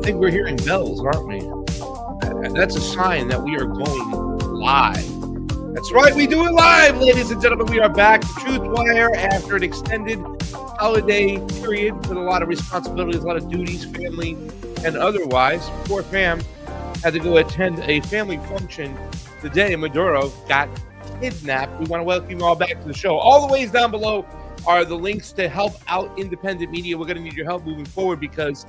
think we're hearing bells, aren't we? That's a sign that we are going live. That's right, we do it live, ladies and gentlemen. We are back to TruthWire after an extended holiday period with a lot of responsibilities, a lot of duties, family and otherwise. Poor fam had to go attend a family function the day Maduro got kidnapped. We want to welcome you all back to the show. All the ways down below are the links to help out independent media. We're going to need your help moving forward because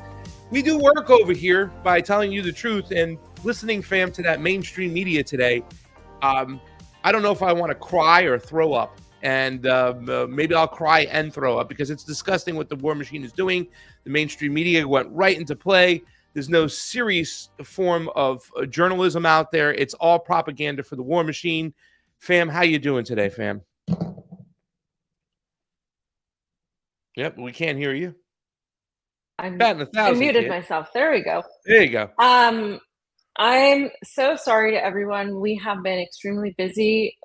we do work over here by telling you the truth and listening, fam, to that mainstream media today. I don't know if I want to cry or throw up, and maybe I'll cry and throw up because it's disgusting what the war machine is doing. The mainstream media went right into play. There's no serious form of journalism out there. It's all propaganda for the war machine. Fam, how you doing today, fam? Yep, we can't hear you. I Batting 1,000, muted kid. myself. There we go. There you go. I'm so sorry to everyone. We have been extremely busy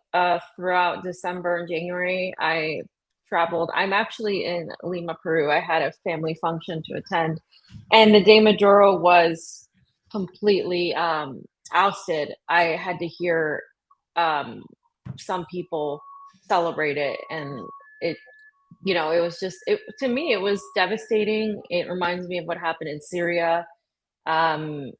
throughout December and January. I traveled. I'm actually in Lima, Peru. I had a family function to attend, and the day Maduro was completely ousted, I had to hear some people celebrate it, and it, it was just, to me, it was devastating. It reminds me of what happened in Syria. Um,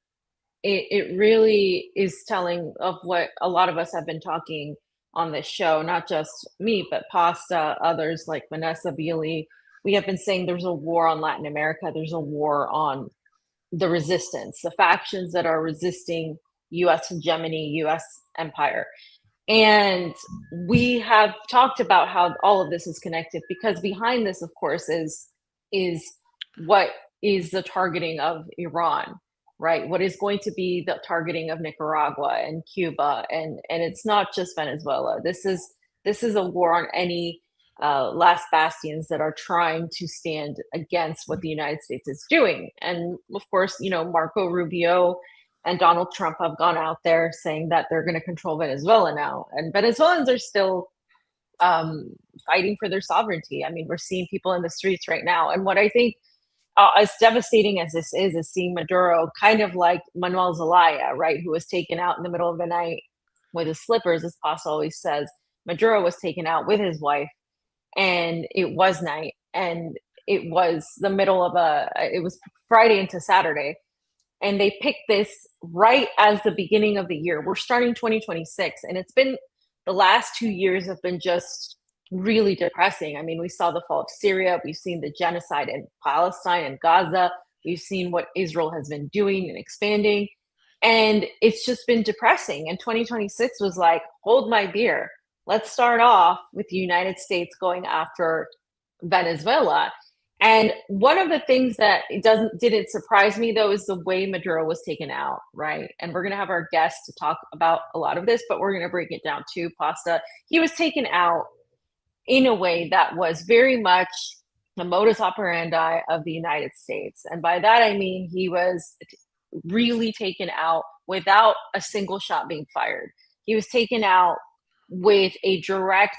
it really is telling of what a lot of us have been talking on this show, not just me, but Pasta, others like Vanessa Beeley. We have been saying there's a war on Latin America. There's a war on the resistance, the factions that are resisting U.S. hegemony, U.S. empire. And we have talked about how all of this is connected, because behind this, of course, is what is the targeting of Iran, right? What is going to be the targeting of Nicaragua and Cuba, and it's not just Venezuela. This is a war on any last bastions that are trying to stand against what the United States is doing. And of course, Marco Rubio and Donald Trump have gone out there saying that they're going to control Venezuela now. And Venezuelans are still fighting for their sovereignty. I mean, we're seeing people in the streets right now. And what I think, as devastating as this is seeing Maduro kind of like Manuel Zelaya, right, who was taken out in the middle of the night with his slippers, as Paz always says. Maduro was taken out with his wife, and it was night, and it was the middle of it was Friday into Saturday. And they picked this right as the beginning of the year. We're starting 2026, and it's been, the last 2 years have been just really depressing. I mean, we saw the fall of Syria. We've seen the genocide in Palestine and Gaza. We've seen what Israel has been doing and expanding. And it's just been depressing. And 2026 was like, hold my beer. Let's start off with the United States going after Venezuela. And one of the things that didn't surprise me, though, is the way Maduro was taken out, right? And we're going to have our guests to talk about a lot of this, but we're going to break it down too, Pasta. He was taken out in a way that was very much the modus operandi of the United States. And by that, I mean he was really taken out without a single shot being fired. He was taken out with a direct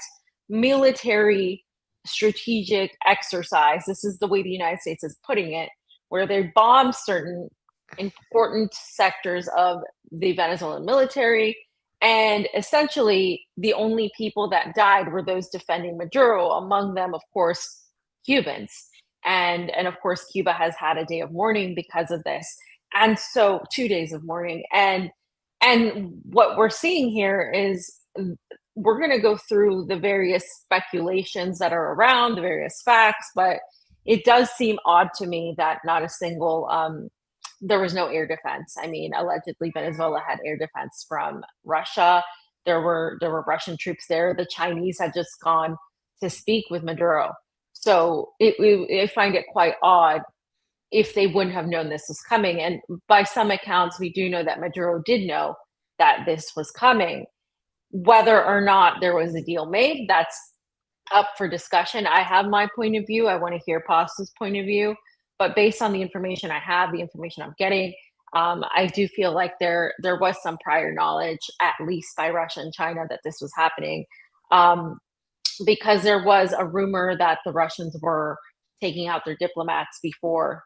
military strategic exercise. This is the way the United States is putting it, where they bombed certain important sectors of the Venezuelan military. And essentially, the only people that died were those defending Maduro, among them, of course, Cubans. And of course, Cuba has had a day of mourning because of this. And so 2 days of mourning. And what we're seeing here is, we're going to go through the various speculations that are around, the various facts, but it does seem odd to me that not a single, there was no air defense. I mean, allegedly Venezuela had air defense from Russia. There were Russian troops there. The Chinese had just gone to speak with Maduro. So I find it quite odd if they wouldn't have known this was coming. And by some accounts, we do know that Maduro did know that this was coming. Whether or not there was a deal made, that's up for discussion. I have my point of view. I want to hear Pasta's point of view. But based on the information I have, the information I'm getting, I do feel like there was some prior knowledge, at least by Russia and China, that this was happening. Because there was a rumor that the Russians were taking out their diplomats before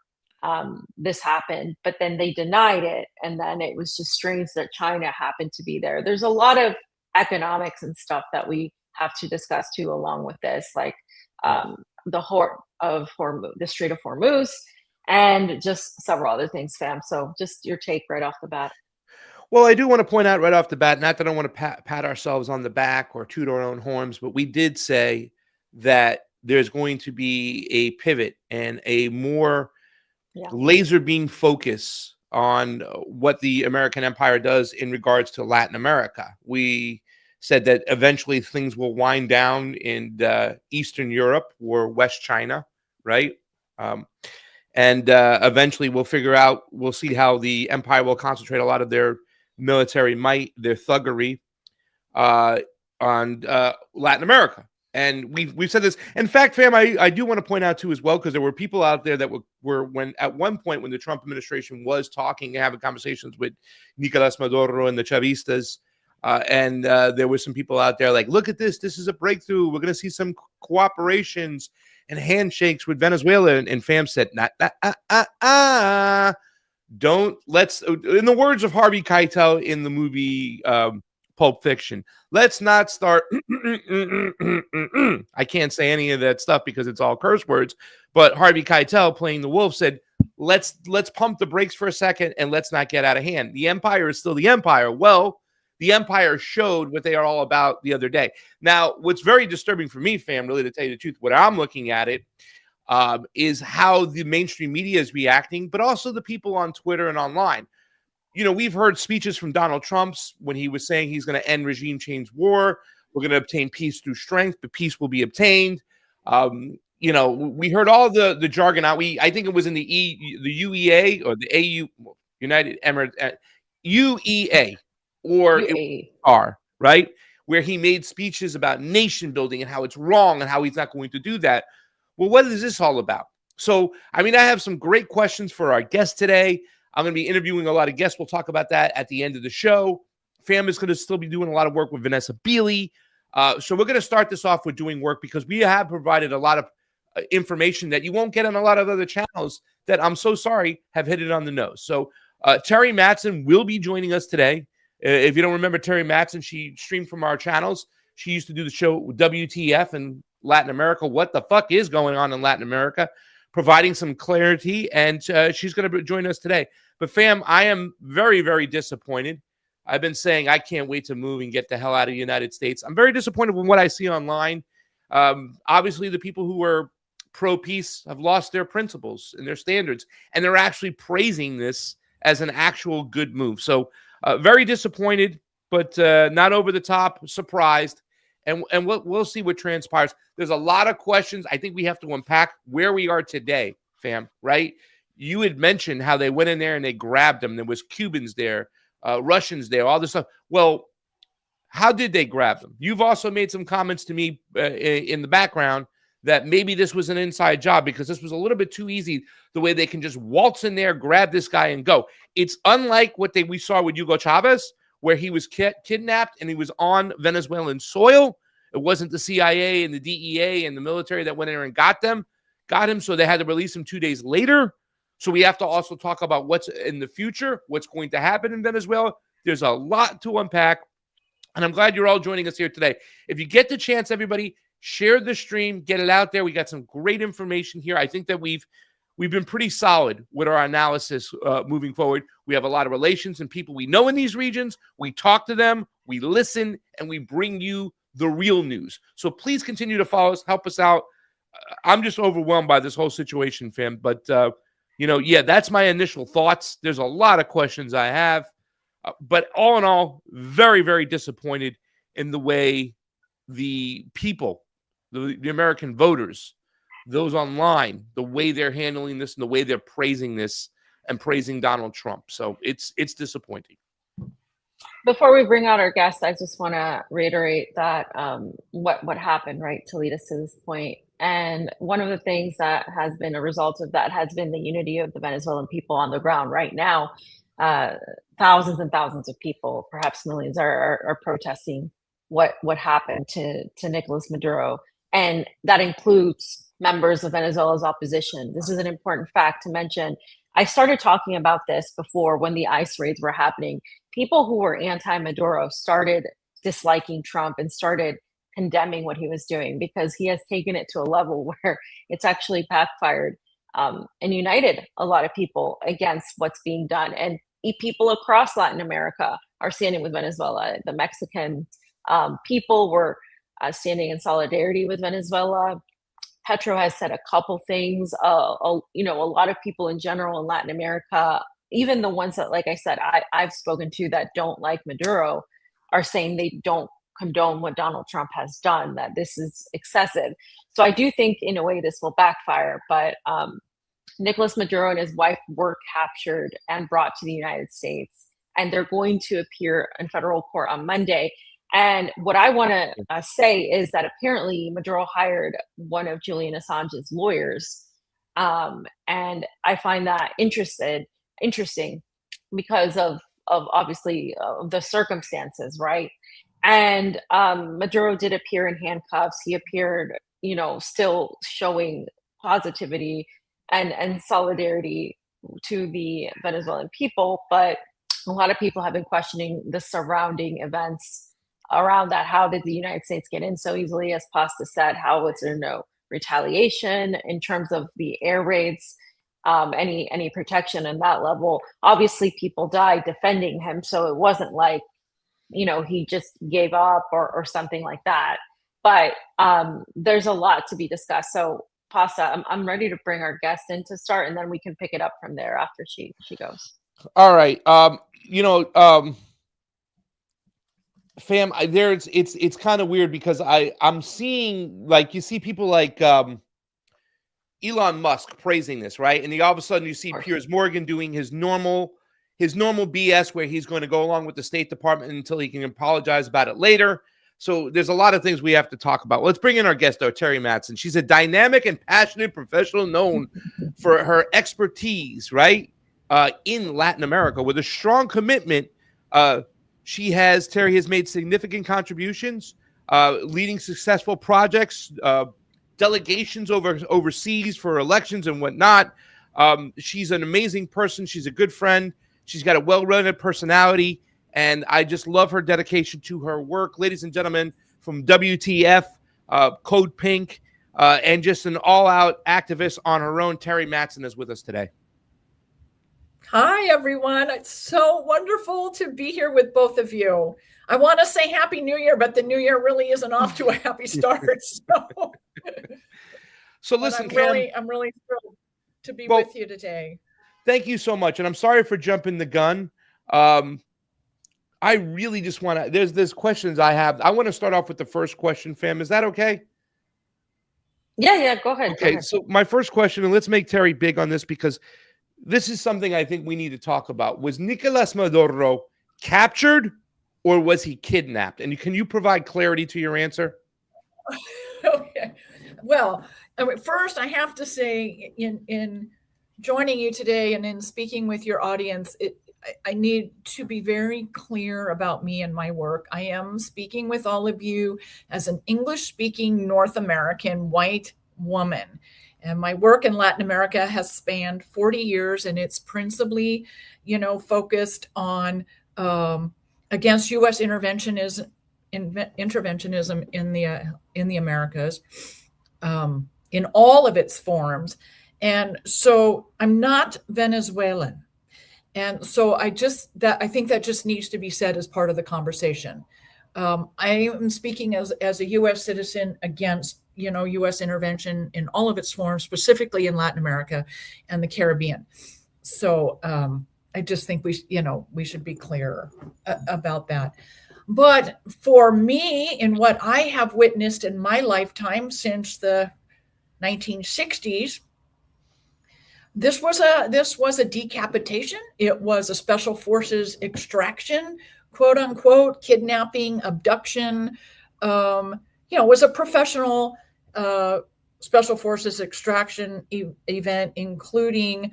this happened, but then they denied it. And then it was just strange that China happened to be there. There's a lot of economics and stuff that we have to discuss too, along with this, like the Strait of Hormuz, and just several other things, fam. So just your take right off the bat. Well, I do want to point out right off the bat, not that I want to pat ourselves on the back or toot our own horns, but we did say that there's going to be a pivot and a more laser beam focus on what the American empire does in regards to Latin America. We said that eventually things will wind down in Eastern Europe or West China, right? And eventually we'll see how the empire will concentrate a lot of their military might, their thuggery on Latin America. And we've said this. In fact, fam, I do want to point out too as well, because there were people out there that were when at one point when the Trump administration was talking and having conversations with Nicolas Maduro and the Chavistas, and there were some people out there like, look at this is a breakthrough. We're going to see some cooperations and handshakes with Venezuela. And fam said, don't let's. In the words of Harvey Keitel in the movie Pulp Fiction, let's not start. I can't say any of that stuff because it's all curse words. But Harvey Keitel, playing the wolf, said, let's pump the brakes for a second and let's not get out of hand. The empire is still the empire. Well, the empire showed what they are all about the other day. Now, what's very disturbing for me, fam, really, to tell you the truth, what I'm looking at it is how the mainstream media is reacting, but also the people on Twitter and online. You know, we've heard speeches from Donald Trump's when he was saying he's going to end regime change war. We're going to obtain peace through strength, but peace will be obtained. You know, we heard all the jargon out. I think it was in the UEA or the AU, United Emirates, UEA or UAE, right? Where he made speeches about nation building and how it's wrong and how he's not going to do that. Well, what is this all about? So, I mean, I have some great questions for our guest today. I'm going to be interviewing a lot of guests. We'll talk about that at the end of the show. Fam is going to still be doing a lot of work with Vanessa Beeley. So we're going to start this off with doing work because we have provided a lot of information that you won't get on a lot of other channels that I'm so sorry have hit it on the nose. So Teri Matson will be joining us today. If you don't remember Teri Matson, she streamed from our channels. She used to do the show WTF in Latin America. What the fuck is going on in Latin America? Providing some clarity, and she's going to join us today. But fam, I am very, very disappointed. I've been saying I can't wait to move and get the hell out of the United States. I'm very disappointed with what I see online. Obviously, the people who are pro-peace have lost their principles and their standards, and they're actually praising this as an actual good move. So very disappointed, but not over the top, surprised. And we'll see what transpires. There's a lot of questions. I think we have to unpack where we are today, fam, right? You had mentioned how they went in there and they grabbed them. There was Cubans there, Russians there, all this stuff. Well, how did they grab them? You've also made some comments to me in the background that maybe this was an inside job because this was a little bit too easy, the way they can just waltz in there, grab this guy, and go. It's unlike what we saw with Hugo Chavez, where he was kidnapped and he was on Venezuelan soil. It wasn't the CIA and the DEA and the military that went in there and got him, so they had to release him 2 days later. So we have to also talk about what's in the future, what's going to happen in Venezuela. There's a lot to unpack, and I'm glad you're all joining us here today. If you get the chance, everybody, share the stream, get it out there. We got some great information here. I think that we've been pretty solid with our analysis moving forward. We have a lot of relations and people we know in these regions. We talk to them, we listen, and we bring you the real news. So please continue to follow us, help us out. I'm just overwhelmed by this whole situation, fam. But, yeah, that's my initial thoughts. There's a lot of questions I have. But all in all, very, very disappointed in the way the people, the American voters, those online, the way they're handling this and the way they're praising this and praising Donald Trump. So it's disappointing. Before we bring out our guests, I just want to reiterate that what happened, right, to lead us to this point. And one of the things that has been a result of that has been the unity of the Venezuelan people on the ground right now. Thousands and thousands of people, perhaps millions, are protesting what happened to Nicolas Maduro. And that includes members of Venezuela's opposition. This is an important fact to mention. I started talking about this before when the ICE raids were happening. People who were anti-Maduro started disliking Trump and started condemning what he was doing because he has taken it to a level where it's actually backfired and united a lot of people against what's being done. And people across Latin America are standing with Venezuela. The Mexican people were standing in solidarity with Venezuela. Petro has said a couple things. A lot of people in general in Latin America, even the ones that, like I said, I've spoken to that don't like Maduro, are saying they don't condone what Donald Trump has done, that this is excessive. So I do think in a way this will backfire, but Nicolas Maduro and his wife were captured and brought to the United States, and they're going to appear in federal court on Monday. And what I want to say is that apparently Maduro hired one of Julian Assange's lawyers, and I find that interesting because of obviously the circumstances, right? And Maduro did appear in handcuffs. He appeared, still showing positivity and solidarity to the Venezuelan people, but a lot of people have been questioning the surrounding events around that. How did the United States get in so easily? As Pasta said, how was there no retaliation in terms of the air raids? Any protection in that level? Obviously, people died defending him, so it wasn't like he just gave up or something like that. But there's a lot to be discussed. So Pasta, I'm ready to bring our guest in to start, and then we can pick it up from there after she goes. All right. Fam, it's kind of weird because I'm seeing, like, you see people like Elon Musk praising this, right? And all of a sudden you see Piers Morgan doing his normal BS where he's going to go along with the State Department until he can apologize about it later. So there's a lot of things we have to talk about. Let's bring in our guest, though, Teri Matson. She's a dynamic and passionate professional known for her expertise, right, in Latin America. With a strong commitment, Teri has made significant contributions, leading successful projects, delegations overseas for elections and whatnot. She's an amazing person. She's a good friend. She's got a well-rounded personality, and I just love her dedication to her work. Ladies and gentlemen, from WTF, Code Pink, and just an all-out activist on her own, Teri Matson is with us today. Hi, everyone. It's so wonderful to be here with both of you. I want to say Happy New Year, but the New Year really isn't off to a happy start. So listen, I'm really thrilled to be with you today. Thank you so much. And I'm sorry for jumping the gun. I really just want to, there's questions I have. I want to start off with the first question, fam. Is that okay? Yeah, go ahead. Okay, so my first question, and let's make Teri big on this because this is something I think we need to talk about. Was Nicolas Maduro captured or was he kidnapped? And can you provide clarity to your answer? Okay. Well, first I have to say in joining you today and in speaking with your audience, I need to be very clear about me and my work. I am speaking with all of you as an English-speaking North American white woman. And my work in Latin America has spanned 40 years, and it's principally, focused on against U.S. interventionism in the Americas, in all of its forms. And so I'm not Venezuelan. And so I think that just needs to be said as part of the conversation. I am speaking as a U.S. citizen against, U.S. intervention in all of its forms, specifically in Latin America and the Caribbean. So I just think we should be clear about that. But for me, in what I have witnessed in my lifetime since the 1960s, this was a decapitation. It was a special forces extraction, quote unquote, kidnapping, abduction. It was a professional special forces extraction event, including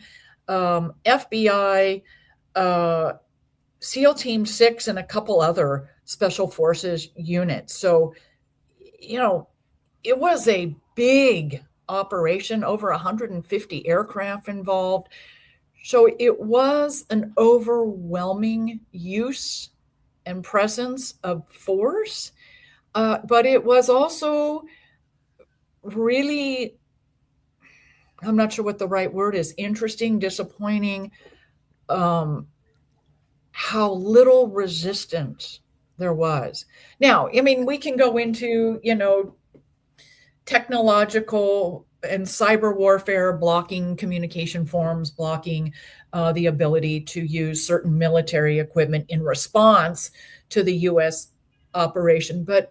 FBI, SEAL Team 6, and a couple other special forces units. So, it was a big operation, over 150 aircraft involved. So it was an overwhelming use and presence of force, but it was also really, I'm not sure what the right word is, interesting, disappointing, how little resistance there was. Now, we can go into, technological and cyber warfare, blocking communication forms, blocking the ability to use certain military equipment in response to the U.S. operation. But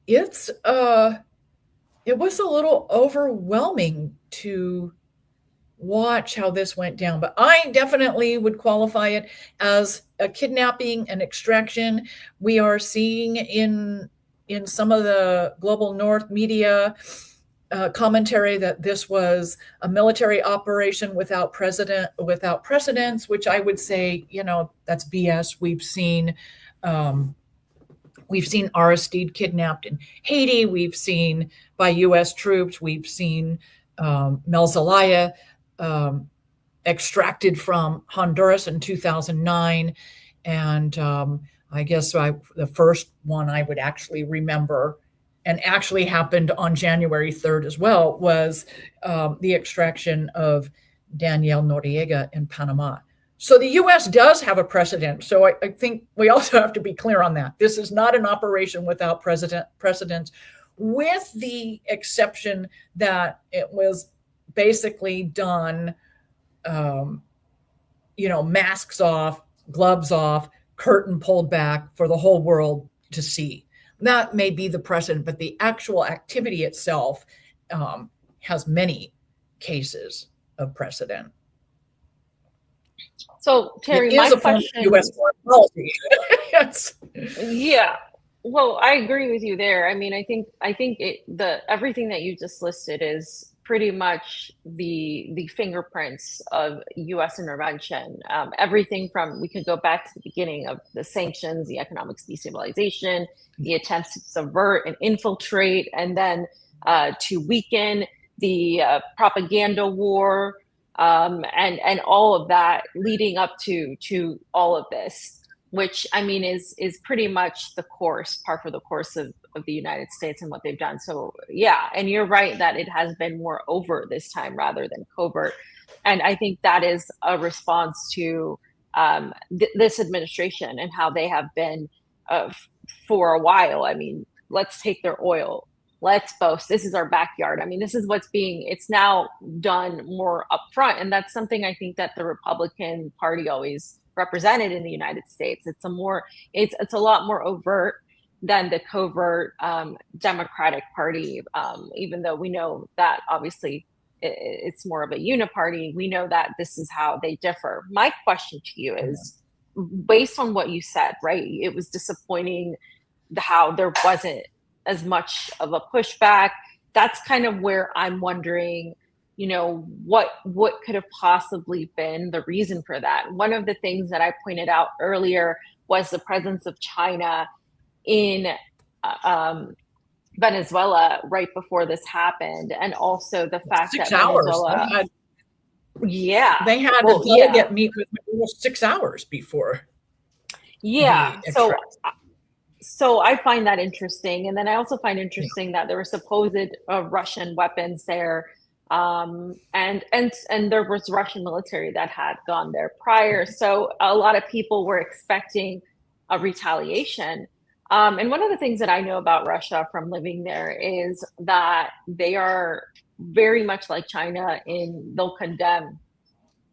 it was a little overwhelming to watch how this went down. But I definitely would qualify it as a kidnapping and extraction. We are seeing in some of the global North media commentary that this was a military operation without precedents, which I would say, that's BS. We've seen Aristide kidnapped in Haiti. We've seen by U.S. troops. We've seen Mel Zelaya extracted from Honduras in 2009. And I guess the first one I would actually remember, and actually happened on January 3rd as well, was the extraction of Daniel Noriega in Panama. So the U.S. does have a precedent. So I think we also have to be clear on that. This is not an operation without precedent, with the exception that it was basically done, masks off, gloves off, curtain pulled back for the whole world to see. That may be the precedent, but the actual activity itself has many cases of precedent. So, Teri, my question, U.S. foreign policy. Yes. Yeah. Well, I agree with you there. I mean, I think everything that you just listed is pretty much the fingerprints of U.S. intervention. Everything from, we could go back to the beginning of the sanctions, the economic destabilization, the attempts to subvert and infiltrate, and then to weaken the propaganda war, and all of that leading up to all of this, which I mean is pretty much the course, par for the course of the United States and what they've done. So yeah, and you're right that it has been more overt this time rather than covert. And I think that is a response to this administration and how they have been for a while. I mean, let's take their oil. Let's boast. This is our backyard. I mean, this is it's now done more upfront. And that's something I think that the Republican Party always represented in the United States. It's a lot more overt than the covert Democratic Party, even though we know that obviously it's more of a uniparty. We know that this is how they differ. My question to you is, based on what you said, right? It was disappointing how there wasn't as much of a pushback. That's kind of where I'm wondering, what could have possibly been the reason for that. One of the things that I pointed out earlier was the presence of China in Venezuela right before this happened, and also the fact that Venezuela, they had a delegate meet with Maduro 6 hours before. Yeah, so I find that interesting, and then I also find interesting that there were supposed Russian weapons there, and there was Russian military that had gone there prior. So a lot of people were expecting a retaliation. And one of the things that I know about Russia from living there is that they are very much like China they'll condemn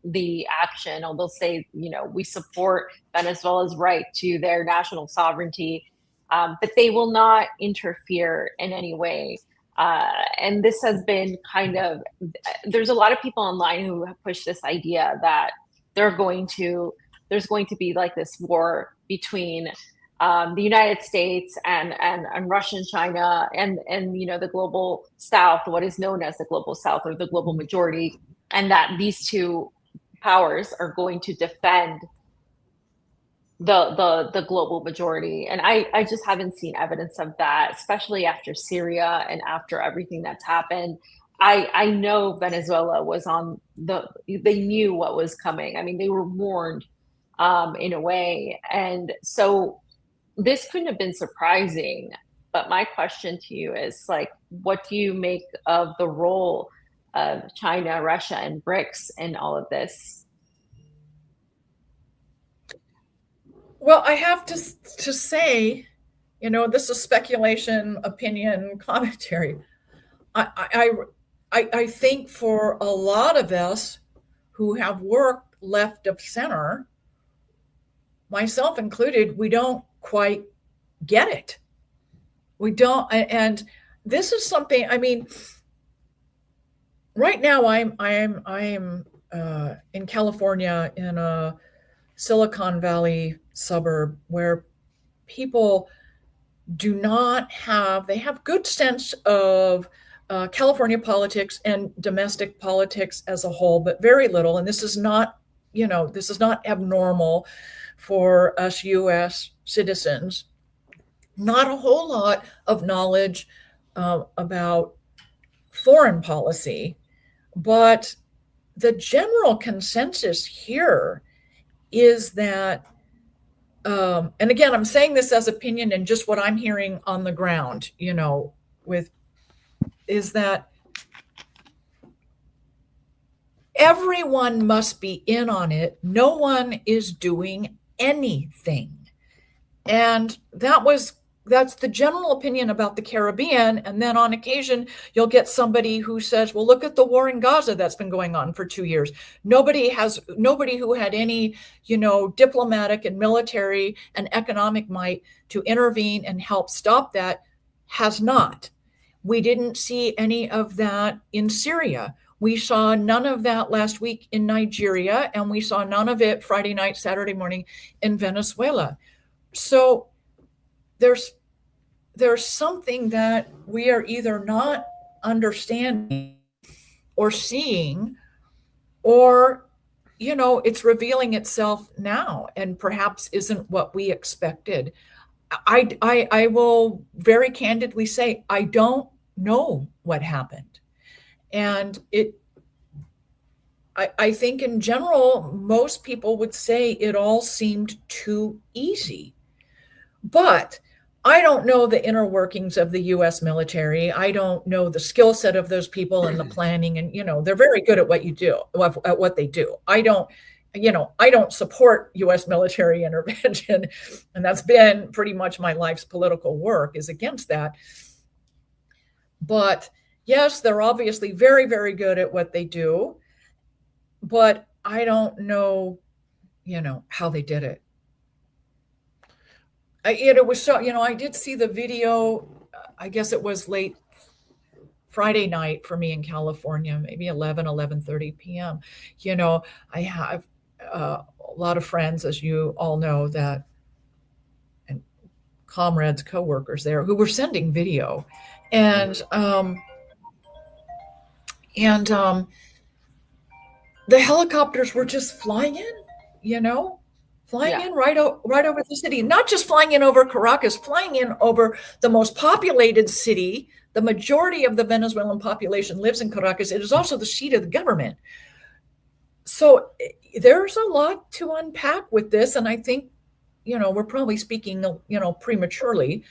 the action, or they'll say, we support Venezuela's right to their national sovereignty, but they will not interfere in any way. And this has been there's a lot of people online who have pushed this idea that there's going to be like this war between the United States and Russia and China and the global South, what is known as the global South or the global majority, and that these two powers are going to defend the global majority. And I just haven't seen evidence of that, especially after Syria and after everything that's happened. I know Venezuela was they knew what was coming. I mean, they were warned in a way. And so this couldn't have been surprising. But my question to you is, what do you make of the role of China, Russia, and BRICS in all of this? Well, I have to say, this is speculation, opinion, commentary. I think for a lot of us who have worked left of center, myself included, we don't quite get it. We don't. And this is something, right now I'm in California, in a Silicon Valley suburb where people do not have, they have good sense of California politics and domestic politics as a whole, but very little. And this is not, this is not abnormal for us US citizens. Not a whole lot of knowledge about foreign policy, but the general consensus here is that, and again, I'm saying this as opinion and just what I'm hearing on the ground, is that everyone must be in on it. No one is doing anything. And that's the general opinion about the Caribbean. And then on occasion, you'll get somebody who says, well, look at the war in Gaza that's been going on for 2 years. Nobody who had any, diplomatic and military and economic might to intervene and help stop that has not. We didn't see any of that in Syria. We saw none of that last week in Nigeria, and we saw none of it Friday night, Saturday morning in Venezuela. So there's something that we are either not understanding or seeing, or, it's revealing itself now and perhaps isn't what we expected. I will very candidly say, I don't know what happened. And I think in general, most people would say it all seemed too easy. But I don't know the inner workings of the U.S. military. I don't know the skill set of those people and the planning. And, they're very good at what they do. I don't support U.S. military intervention. And that's been pretty much my life's political work, is against that. But yes, they're obviously very, very good at what they do. But I don't know, how they did it. It was so, I did see the video. I guess it was late Friday night for me in California, maybe 11:30 p.m. I have a lot of friends, as you all know, and comrades, coworkers there who were sending video, and the helicopters were just flying in, flying in right over the city, not just flying in over Caracas, flying in over the most populated city. The majority of the Venezuelan population lives in Caracas. It is also the seat of the government. So there's a lot to unpack with this. And I think, we're probably speaking, prematurely.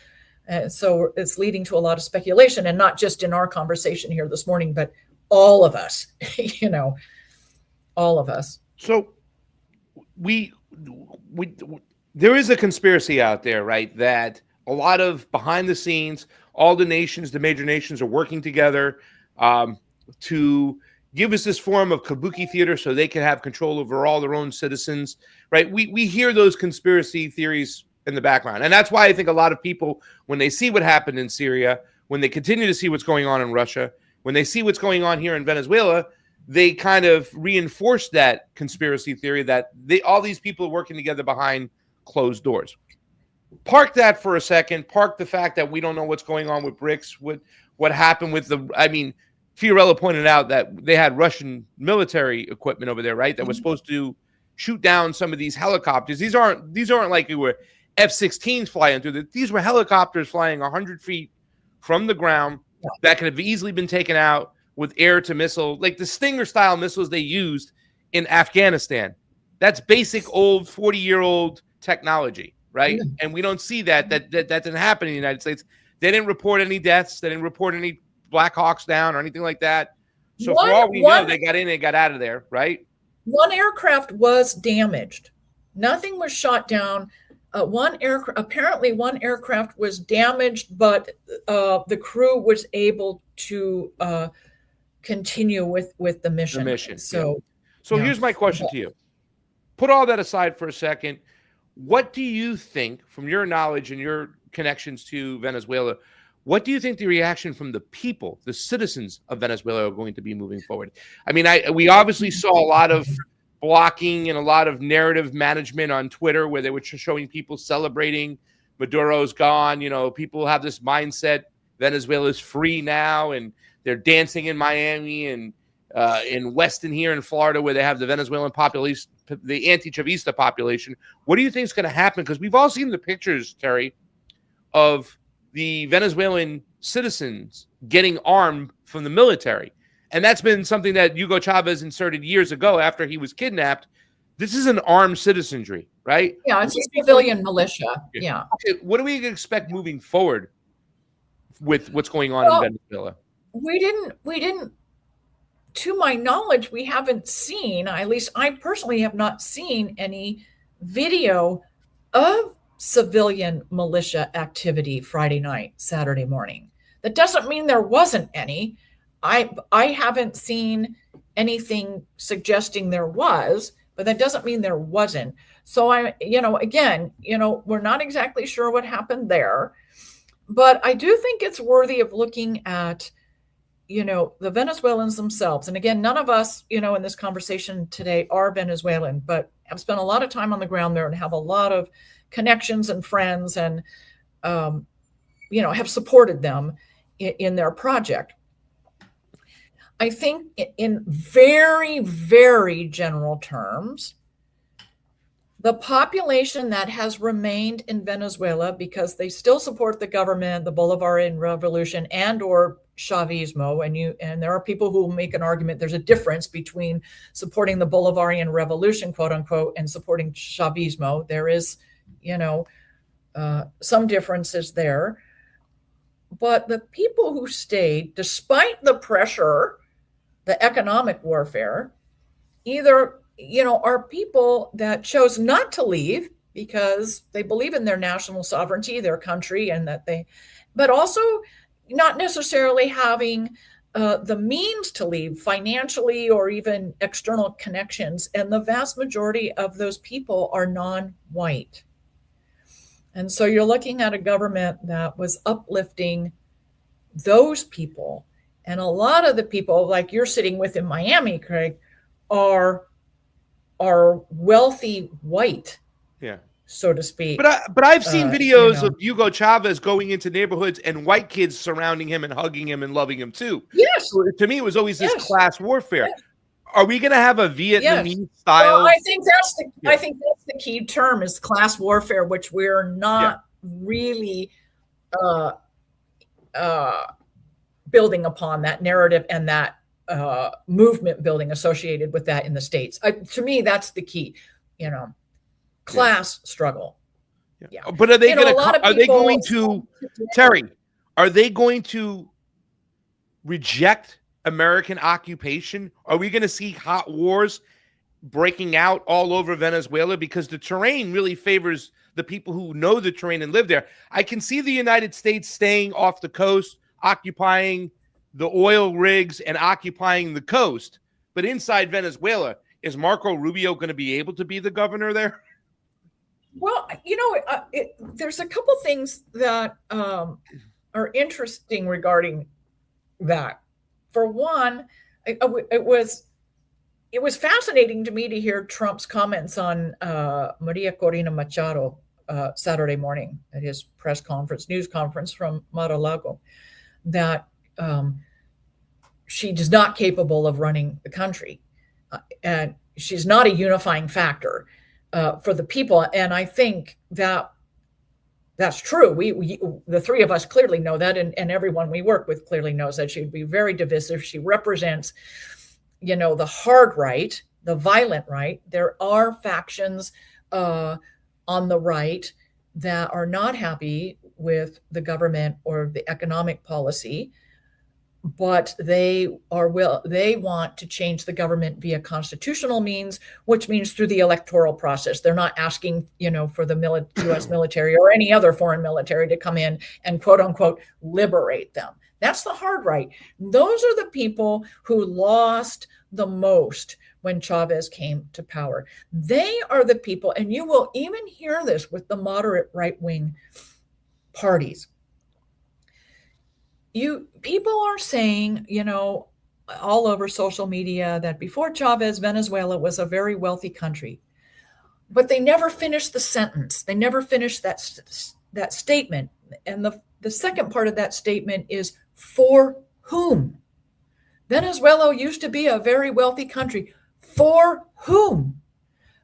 So it's leading to a lot of speculation, and not just in our conversation here this morning, but all of us, all of us. So there is a conspiracy out there, right? That a lot of behind the scenes, all the major nations are working together to give us this form of kabuki theater so they can have control over all their own citizens, right? We hear those conspiracy theories in the background. And that's why I think a lot of people, when they see what happened in Syria, when they continue to see what's going on in Russia, when they see what's going on here in Venezuela, they kind of reinforce that conspiracy theory that all these people are working together behind closed doors. Park that for a second. Park the fact that we don't know what's going on with BRICS, what happened with Fiorella pointed out that they had Russian military equipment over there, right? That was supposed to shoot down some of these helicopters. These aren't like it were F-16s flying through. These were helicopters flying 100 feet from the ground that could have easily been taken out with air-to-missile, like the Stinger-style missiles they used in Afghanistan. That's basic old 40-year-old technology, right? Yeah. And we don't see that didn't happen in the United States. They didn't report any deaths. They didn't report any Black Hawks down or anything like that. So for all we know, they got in and got out of there, right? One aircraft was damaged. Nothing was shot down. Apparently one aircraft was damaged, but the crew was able to continue with the mission. So here's my question to you. Put all that aside for a second. What do you think, from your knowledge and your connections to Venezuela, What do you think the reaction from the people, the citizens of Venezuela, are going to be moving forward? I mean, we obviously saw a lot of blocking and a lot of narrative management on Twitter where they were showing people celebrating Maduro's gone. You know, people have this mindset Venezuela's free now, and they're dancing in Miami and in Weston here in Florida where they have the Venezuelan population, the anti-Chavista population. What do you think is going to happen? Because we've all seen the pictures, Teri, of the Venezuelan citizens getting armed from the military. And that's been something that Hugo Chavez inserted years ago after he was kidnapped. This is an armed citizenry, right? Yeah, it's a civilian militia. Yeah. Okay, what do we expect moving forward with what's going on in Venezuela? We didn't, to my knowledge, we haven't seen, at least I personally have not seen any video of civilian militia activity Friday night, Saturday morning. That doesn't mean there wasn't any. I haven't seen anything suggesting there was, but that doesn't mean there wasn't. So we're not exactly sure what happened there, but I do think it's worthy of looking at, the Venezuelans themselves. And again, none of us, in this conversation today are Venezuelan, but have spent a lot of time on the ground there and have a lot of connections and friends and, have supported them in their project. I think in very, very general terms, the population that has remained in Venezuela because they still support the government, the Bolivarian Revolution, and or Chavismo, and there are people who make an argument there's a difference between supporting the Bolivarian Revolution, quote unquote, and supporting Chavismo. There is, some differences there. But the people who stayed, despite the pressure, the economic warfare, either, are people that chose not to leave because they believe in their national sovereignty, their country, and but also not necessarily having the means to leave financially or even external connections. And the vast majority of those people are non-white. And so you're looking at a government that was uplifting those people. And a lot of the people, like you're sitting with in Miami, Craig, are wealthy white, so to speak. But I've seen videos of Hugo Chavez going into neighborhoods and white kids surrounding him and hugging him and loving him too. Yes. So to me, it was always this class warfare. Yes. Are we going to have a Vietnamese style? Well, I think that's the key term is class warfare, which we're not really building upon that narrative and that movement building associated with that in the States. To me, that's the key, class struggle. Yeah. But are they going to, Teri, are they going to reject American occupation? Are we going to see hot wars breaking out all over Venezuela? Because the terrain really favors the people who know the terrain and live there. I can see the United States staying off the coast, occupying the oil rigs and occupying the coast. But inside Venezuela, is Marco Rubio going to be able to be the governor there? Well, there's a couple things that are interesting regarding that. For one, it was fascinating to me to hear Trump's comments on Maria Corina Machado Saturday morning at his news conference from Mar-a-Lago, that she is not capable of running the country, and she's not a unifying factor for the people. And I think that that's true. We the three of us clearly know that, and everyone we work with clearly knows that she'd be very divisive. She represents, the hard right, the violent right. There are factions on the right that are not happy with the government or the economic policy, but they want to change the government via constitutional means, which means through the electoral process. They're not asking, for the U.S. military or any other foreign military to come in and quote unquote liberate them. That's the hard right. Those are the people who lost the most when Chavez came to power. They are the people, and you will even hear this with the moderate right-wing parties. people are saying, all over social media that before Chavez, Venezuela was a very wealthy country. But they never finished the sentence. They never finished that statement. And the second part of that statement is, for whom? Venezuela used to be a very wealthy country. For whom?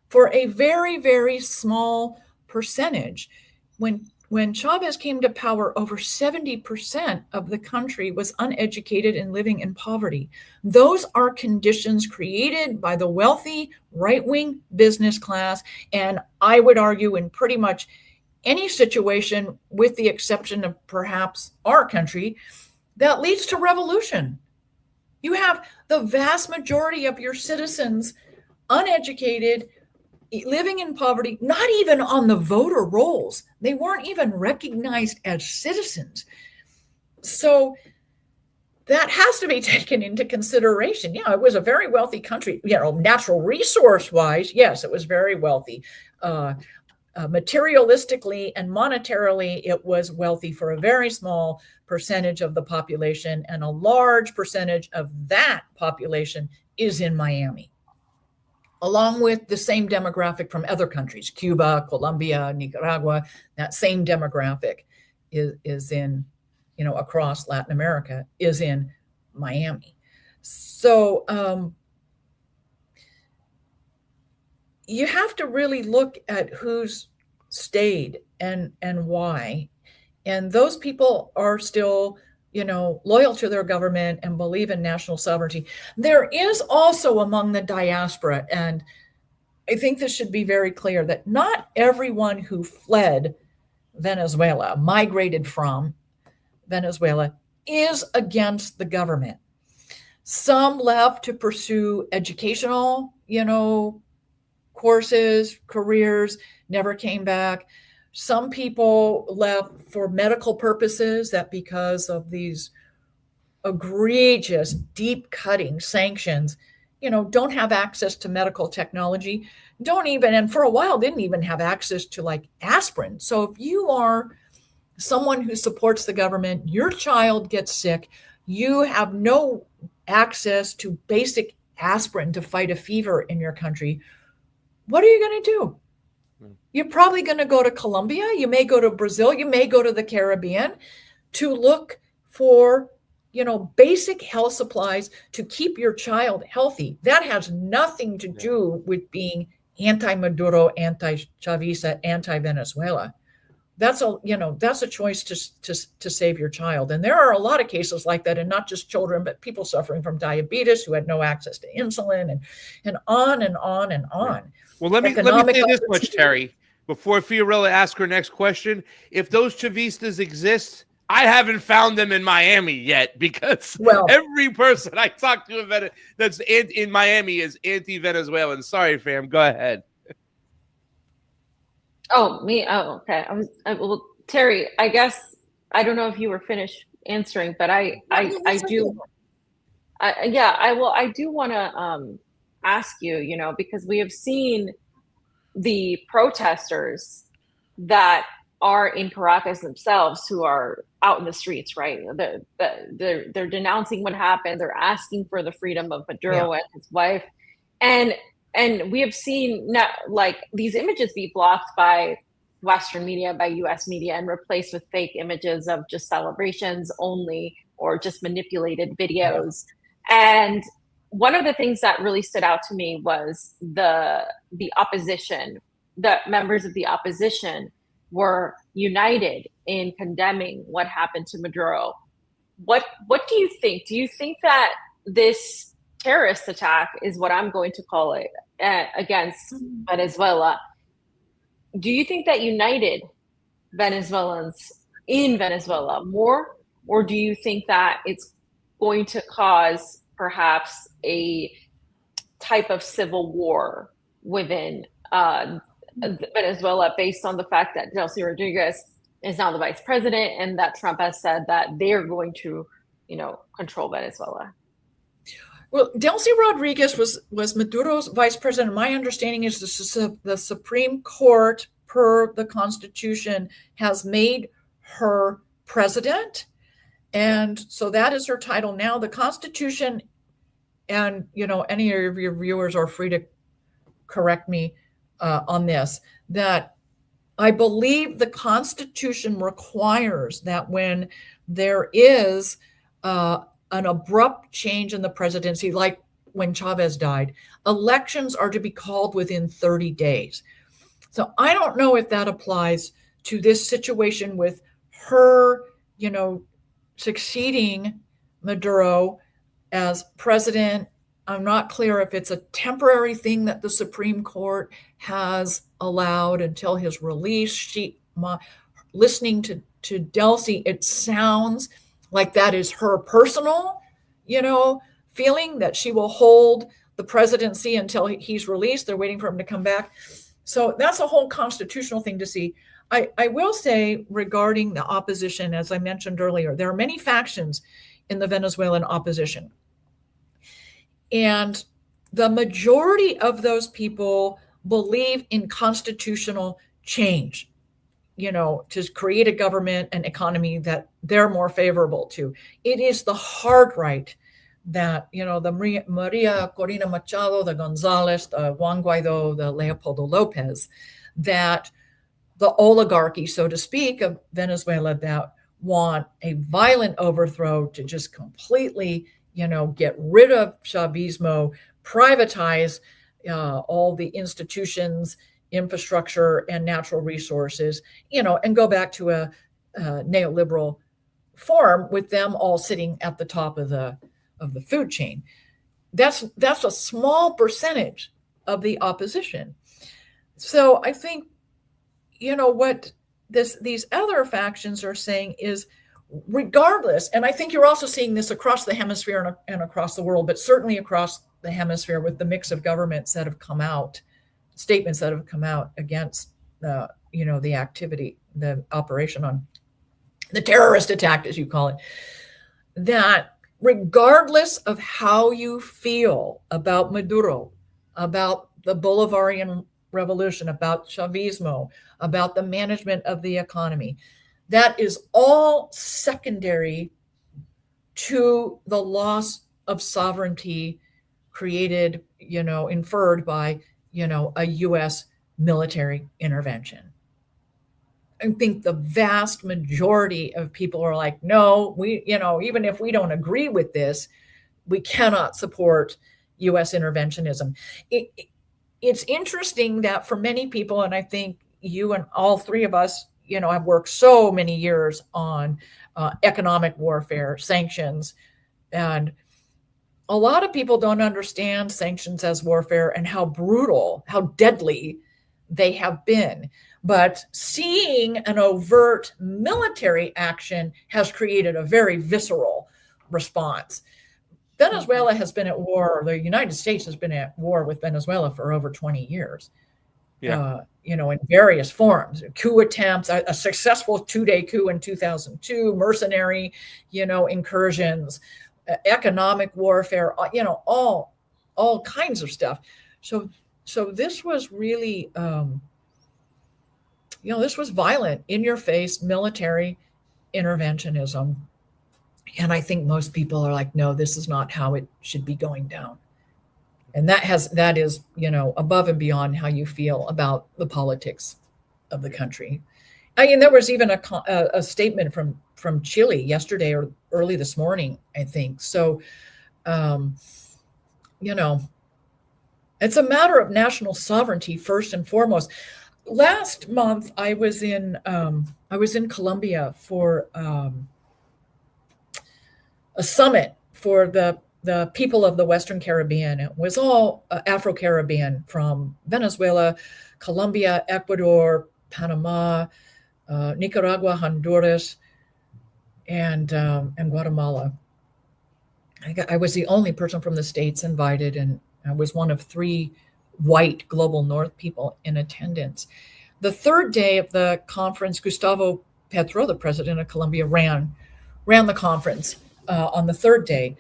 For a very, very small percentage. When Chavez came to power, over 70% of the country was uneducated and living in poverty. Those are conditions created by the wealthy right-wing business class. And I would argue in pretty much any situation, with the exception of perhaps our country, that leads to revolution. You have the vast majority of your citizens uneducated, living in poverty, not even on the voter rolls. They weren't even recognized as citizens. So that has to be taken into consideration. Yeah, it was a very wealthy country, natural resource wise. Yes, it was very wealthy. Materialistically and monetarily, it was wealthy for a very small percentage of the population, and a large percentage of that population is in Miami, along with the same demographic from other countries, Cuba, Colombia, Nicaragua. That same demographic is in, across Latin America, is in Miami. So you have to really look at who's stayed and why. And those people are still, loyal to their government and believe in national sovereignty. There is also among the diaspora, and I think this should be very clear, that not everyone who fled Venezuela, migrated from Venezuela, is against the government. Some left to pursue educational, courses, careers, never came back. Some people left for medical purposes, that because of these egregious, deep-cutting sanctions, don't have access to medical technology, and for a while didn't even have access to like aspirin. So if you are someone who supports the government, your child gets sick, you have no access to basic aspirin to fight a fever in your country, what are you going to do? You're probably going to go to Colombia. You may go to Brazil. You may go to the Caribbean to look for, basic health supplies to keep your child healthy. That has nothing to do with being anti-Maduro, anti-Chavista, anti-Venezuela. That's a choice to save your child. And there are a lot of cases like that, and not just children, but people suffering from diabetes who had no access to insulin, and on and on and on. Well, let me say this much, Teri, before Fiorella asks her next question. If those Chavistas exist, I haven't found them in Miami yet, because every person I talk to that's in Miami is anti-Venezuelan. Sorry, fam. Go ahead. Oh, me? Oh, okay. Well, Teri, I guess, I don't know if you were finished answering, but I do want to ask you, because we have seen the protesters that are in Caracas themselves, who are out in the streets, right? They're denouncing what happened. They're asking for the freedom of Maduro and his wife. And we have seen these images be blocked by Western media, by US media, and replaced with fake images of just celebrations only, or just manipulated videos. And one of the things that really stood out to me was the opposition. The members of the opposition were united in condemning what happened to Maduro. What do you think? Do you think that this terrorist attack, is what I'm going to call it, against Venezuela, do you think that united Venezuelans in Venezuela more, or do you think that it's going to cause perhaps a type of civil war within Venezuela, based on the fact that Delcy Rodriguez is now the vice president, and that Trump has said that they're going to, control Venezuela? Well, Delcy Rodriguez was Maduro's vice president. My understanding is the Supreme Court, per the Constitution, has made her president. And so that is her title now. The Constitution, and any of your viewers are free to correct me on this, that I believe the Constitution requires that when there is an abrupt change in the presidency, like when Chavez died, elections are to be called within 30 days. So I don't know if that applies to this situation with her, succeeding Maduro as president. I'm not clear if it's a temporary thing that the Supreme Court has allowed until his release. Listening to Delcy, it sounds like that is her personal, feeling that she will hold the presidency until he's released. They're waiting for him to come back. So that's a whole constitutional thing to see. I will say regarding the opposition, as I mentioned earlier, there are many factions in the Venezuelan opposition. And the majority of those people believe in constitutional change, to create a government and economy that they're more favorable to. It is the hard right that, the Maria Corina Machado, the Gonzalez, the Juan Guaido, the Leopoldo Lopez, that the oligarchy, so to speak, of Venezuela that want a violent overthrow to just completely, get rid of Chavismo, privatize all the institutions, infrastructure, and natural resources, and go back to a neoliberal form with them all sitting at the top of the food chain. That's a small percentage of the opposition. So I think, what these other factions are saying is, regardless, and I think you're also seeing this across the hemisphere and across the world, but certainly across the hemisphere with the mix of governments that have come out, statements that have come out against the activity, the operation on the terrorist attack, as you call it, that regardless of how you feel about Maduro, about the Bolivarian revolution, about Chavismo, about the management of the economy, that is all secondary to the loss of sovereignty created, inferred by, a U.S. military intervention. I think the vast majority of people are like, no, we, even if we don't agree with this, we cannot support U.S. interventionism. It's interesting that for many people, and I think you and all three of us, have worked so many years on economic warfare, sanctions, and a lot of people don't understand sanctions as warfare and how brutal, how deadly they have been. But seeing an overt military action has created a very visceral response. Venezuela has been at war, the United States has been at war with Venezuela for over 20 years. Yeah. In various forms, coup attempts, a successful 2-day coup in 2002, mercenary, incursions, economic warfare, all kinds of stuff. So this was really, this was violent, in your face military interventionism. And I think most people are like, no, this is not how it should be going down. And that is, above and beyond how you feel about the politics of the country. I mean, there was even a statement from Chile yesterday or early this morning, I think. So, it's a matter of national sovereignty first and foremost. Last month, I was in Colombia for a summit for the people of the Western Caribbean. It was all Afro-Caribbean, from Venezuela, Colombia, Ecuador, Panama, Nicaragua, Honduras, and Guatemala. I was the only person from the States invited, and I was one of 3 white Global North people in attendance. The third day of the conference, Gustavo Petro, the president of Colombia, ran the conference on the third day.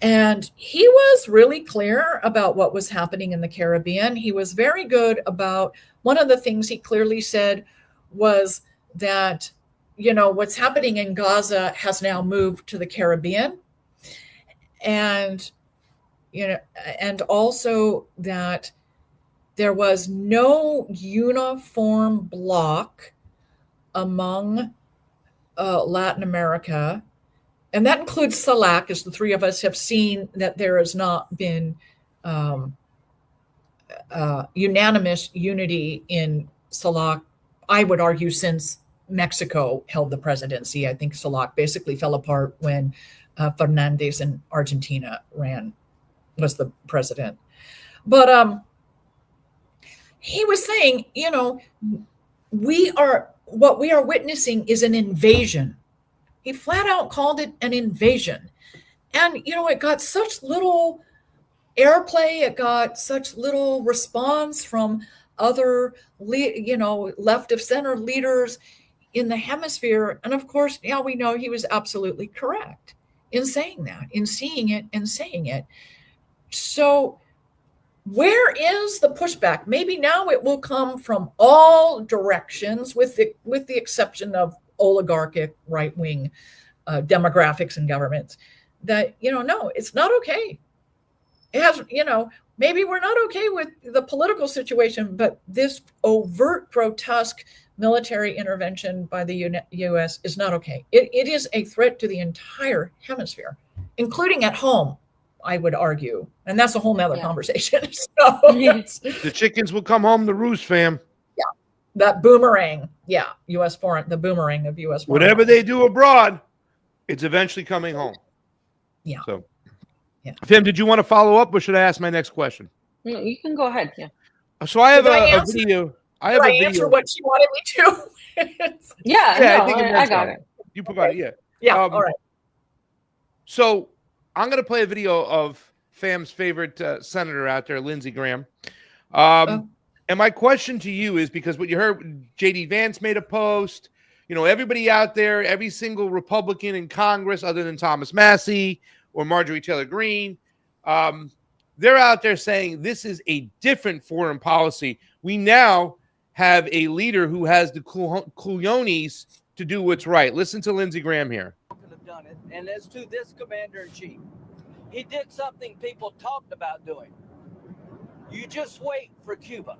And he was really clear about what was happening in the Caribbean. He was very good about, one of the things he clearly said was that, what's happening in Gaza has now moved to the Caribbean. And, and also that there was no uniform bloc among Latin America. And that includes CELAC, as the three of us have seen that there has not been unanimous unity in CELAC, I would argue, since Mexico held the presidency. I think CELAC basically fell apart when Fernandez in Argentina was the president. But he was saying, what we are witnessing is an invasion. He flat out called it an invasion. And, it got such little airplay. It got such little response from other, left of center leaders in the hemisphere. And of course, now we know he was absolutely correct in saying that, in seeing it and saying it. So where is the pushback? Maybe now it will come from all directions, with the exception of oligarchic right-wing demographics and governments, that, no, it's not okay. It has, maybe we're not okay with the political situation, but this overt, grotesque military intervention by the U.S. is not okay. It is a threat to the entire hemisphere, including at home, I would argue. And that's a whole nother conversation. So the chickens will come home to roost, fam. Yeah. That boomerang. Yeah. the boomerang of U.S. foreign. Whatever they do abroad, it's eventually coming home. Yeah. So, Fam, did you want to follow up, or should I ask my next question? You can go ahead. Yeah. So I have a video. I answer what you wanted me to. I got it. You provide it, yeah. Yeah, all right. So I'm going to play a video of Fam's favorite senator out there, Lindsey Graham. And my question to you is, because what you heard, J.D. Vance made a post, everybody out there, every single Republican in Congress other than Thomas Massie or Marjorie Taylor Greene, they're out there saying this is a different foreign policy. We now have a leader who has the cojones to do what's right. Listen to Lindsey Graham here. Could have done it. And as to this commander-in-chief, he did something people talked about doing. You just wait for Cuba.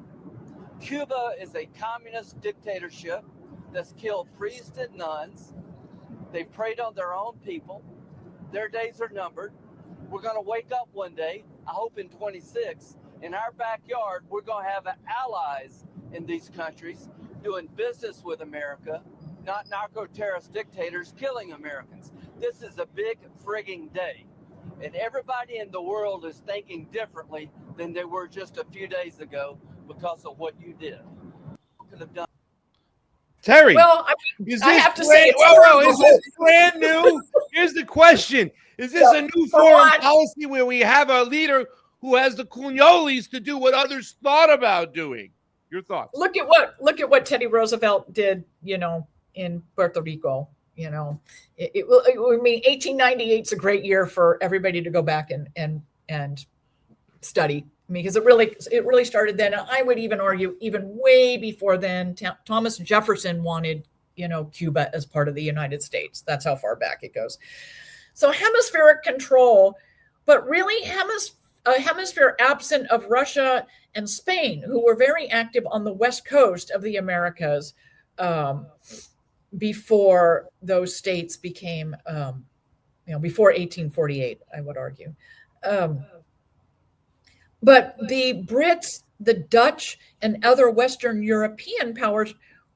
Cuba is a communist dictatorship that's killed priests and nuns. They've preyed on their own people. Their days are numbered. We're going to wake up one day, I hope in 26, in our backyard, we're going to have allies in these countries doing business with America, not narco-terrorist dictators killing Americans. This is a big frigging day. And everybody in the world is thinking differently than they were just a few days ago because of what you did. Could have done. Terry, well, I have to say, is this brand new? Here's the question: is this a new foreign policy where we have a leader who has the cuñoles to do what others thought about doing? Your thoughts? Look at what Teddy Roosevelt did, in Puerto Rico. I mean, 1898 is a great year for everybody to go back and study. I mean, because it really started then. I would even argue even way before then. Thomas Jefferson wanted, Cuba as part of the United States. That's how far back it goes. So hemispheric control, but really a hemisphere absent of Russia and Spain, who were very active on the west coast of the Americas before those states became, before 1848, I would argue. But the Brits, the Dutch, and other Western European powers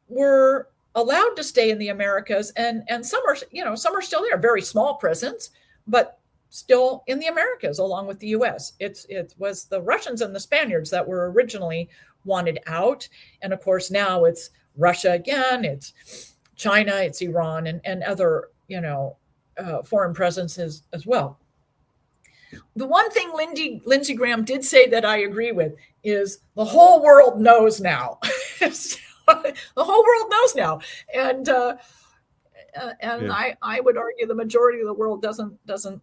were allowed to stay in the Americas, and some are still there, very small presence, but still in the Americas along with the U.S. It was the Russians and the Spaniards that were originally wanted out, and of course now it's Russia again, it's China, it's Iran, and other foreign presences as well. The one thing Lindsey Graham did say that I agree with is the whole world knows now. The whole world knows now, and I would argue the majority of the world doesn't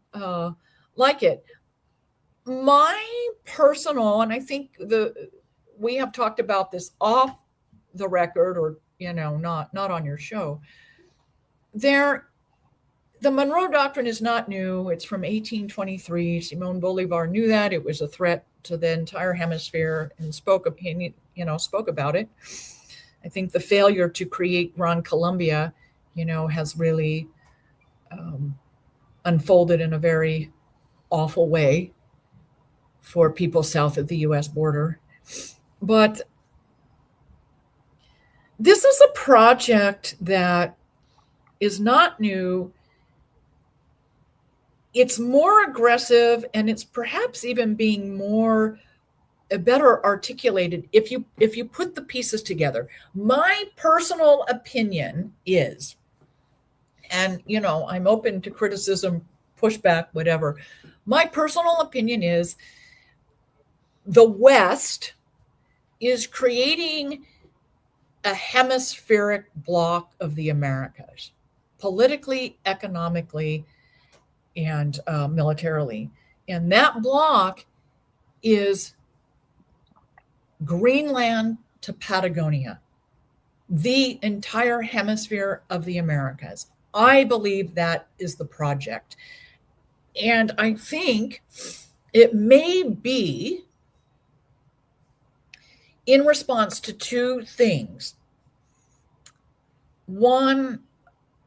like it. My personal, and I think we have talked about this off the record, or not on your show. the Monroe Doctrine is not new. It's from 1823. Simon Bolivar knew that it was a threat to the entire hemisphere and spoke about it. I think the failure to create Gran Colombia, has really unfolded in a very awful way for people south of the U.S. border. But this is a project that is not new. It's more aggressive, and it's perhaps even being better articulated if you put the pieces together. My personal opinion is, and I'm open to criticism, pushback, whatever. My personal opinion is the West is creating a hemispheric bloc of the Americas, politically, economically, and militarily. And that bloc is Greenland to Patagonia, the entire hemisphere of the Americas. I believe that is the project. And I think it may be in response to two things. One,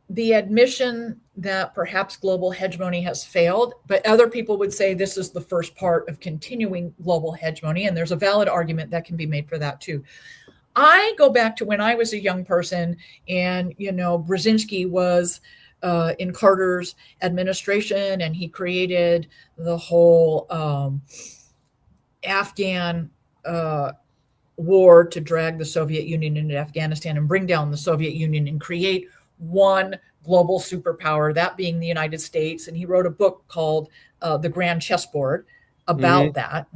the admission that perhaps global hegemony has failed, but other people would say this is the first part of continuing global hegemony, and there's a valid argument that can be made for that too. I go back to when I was a young person, and Brzezinski was in Carter's administration, and he created the whole Afghan war to drag the Soviet Union into Afghanistan and bring down the Soviet Union and create one global superpower, that being the United States. And he wrote a book called The Grand Chessboard about that.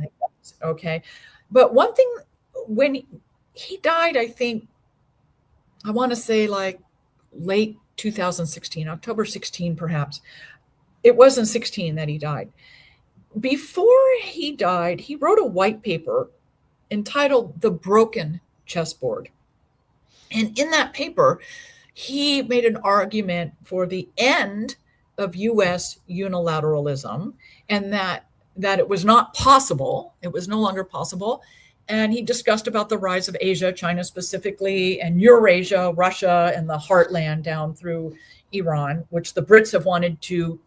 Okay. But one thing, when he died, I think, I want to say like late 2016, October 16, perhaps. It wasn't 16 that he died. Before he died, he wrote a white paper entitled The Broken Chessboard. And in that paper, he made an argument for the end of U.S. unilateralism, and that it was not possible. It was no longer possible. And he discussed about the rise of Asia, China specifically, and Eurasia, Russia, and the heartland down through Iran, which the Brits have wanted to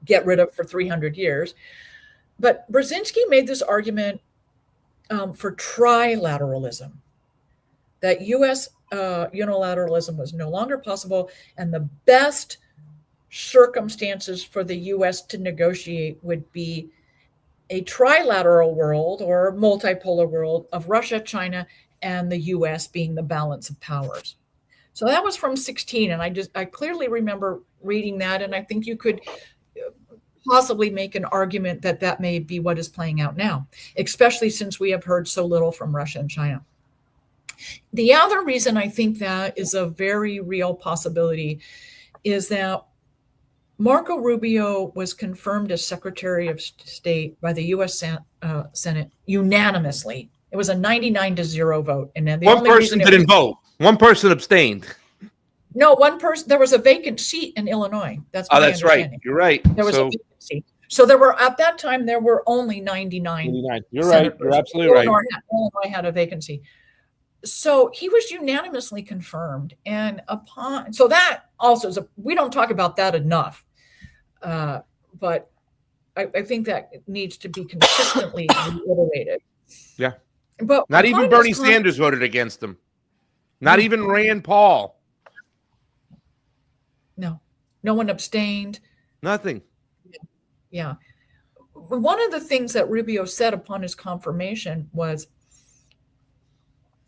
get rid of for 300 years. But Brzezinski made this argument for trilateralism, that U.S. unilateralism was no longer possible, and the best circumstances for the U.S. to negotiate would be a trilateral world or multipolar world of Russia, China, and the U.S. being the balance of powers. So that was from 16, and I clearly remember reading that, and I think you could possibly make an argument that may be what is playing out now, especially since we have heard so little from Russia and China. The other reason I think that is a very real possibility is that Marco Rubio was confirmed as Secretary of State by the U.S. Senate unanimously. It was a 99-0 vote. And then one person didn't vote. One person abstained. No, one person. There was a vacant seat in Illinois. That's right. You're right. There was a vacant seat. So there were, at that time, there were only 99. You're senators. Right. You're absolutely right. Illinois had a vacancy. So he was unanimously confirmed. And so that also is we don't talk about that enough. But I think that needs to be consistently reiterated. Yeah. But not even Bernie Sanders voted against him. Not even Rand Paul. No one abstained. Nothing. Yeah. One of the things that Rubio said upon his confirmation was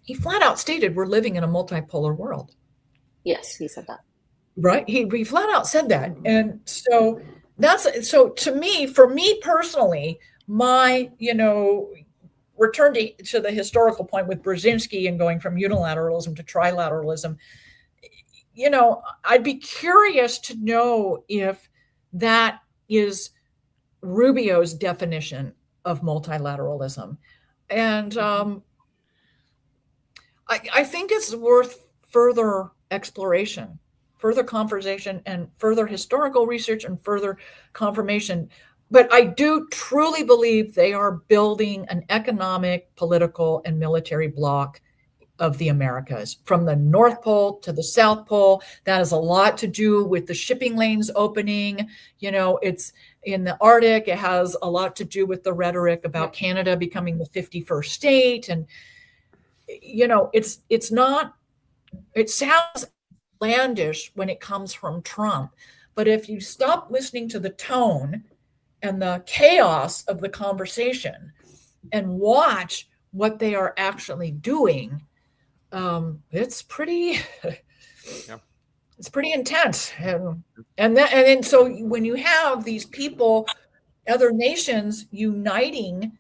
he flat out stated we're living in a multipolar world. Yes, he said that. Right. He flat out said that. And so to me, for me personally, my, return to the historical point with Brzezinski and going from unilateralism to trilateralism, I'd be curious to know if that is Rubio's definition of multilateralism. And I think it's worth further exploration. further conversation and further historical research and further confirmation. But I do truly believe they are building an economic, political, and military bloc of the Americas, from the North Pole to the South Pole. That has a lot to do with the shipping lanes opening. It's in the Arctic. It has a lot to do with the rhetoric about Canada becoming the 51st state. And, it's not, it sounds outlandish when it comes from Trump. But if you stop listening to the tone and the chaos of the conversation and watch what they are actually doing, it's pretty it's pretty intense. And so when you have these people, other nations uniting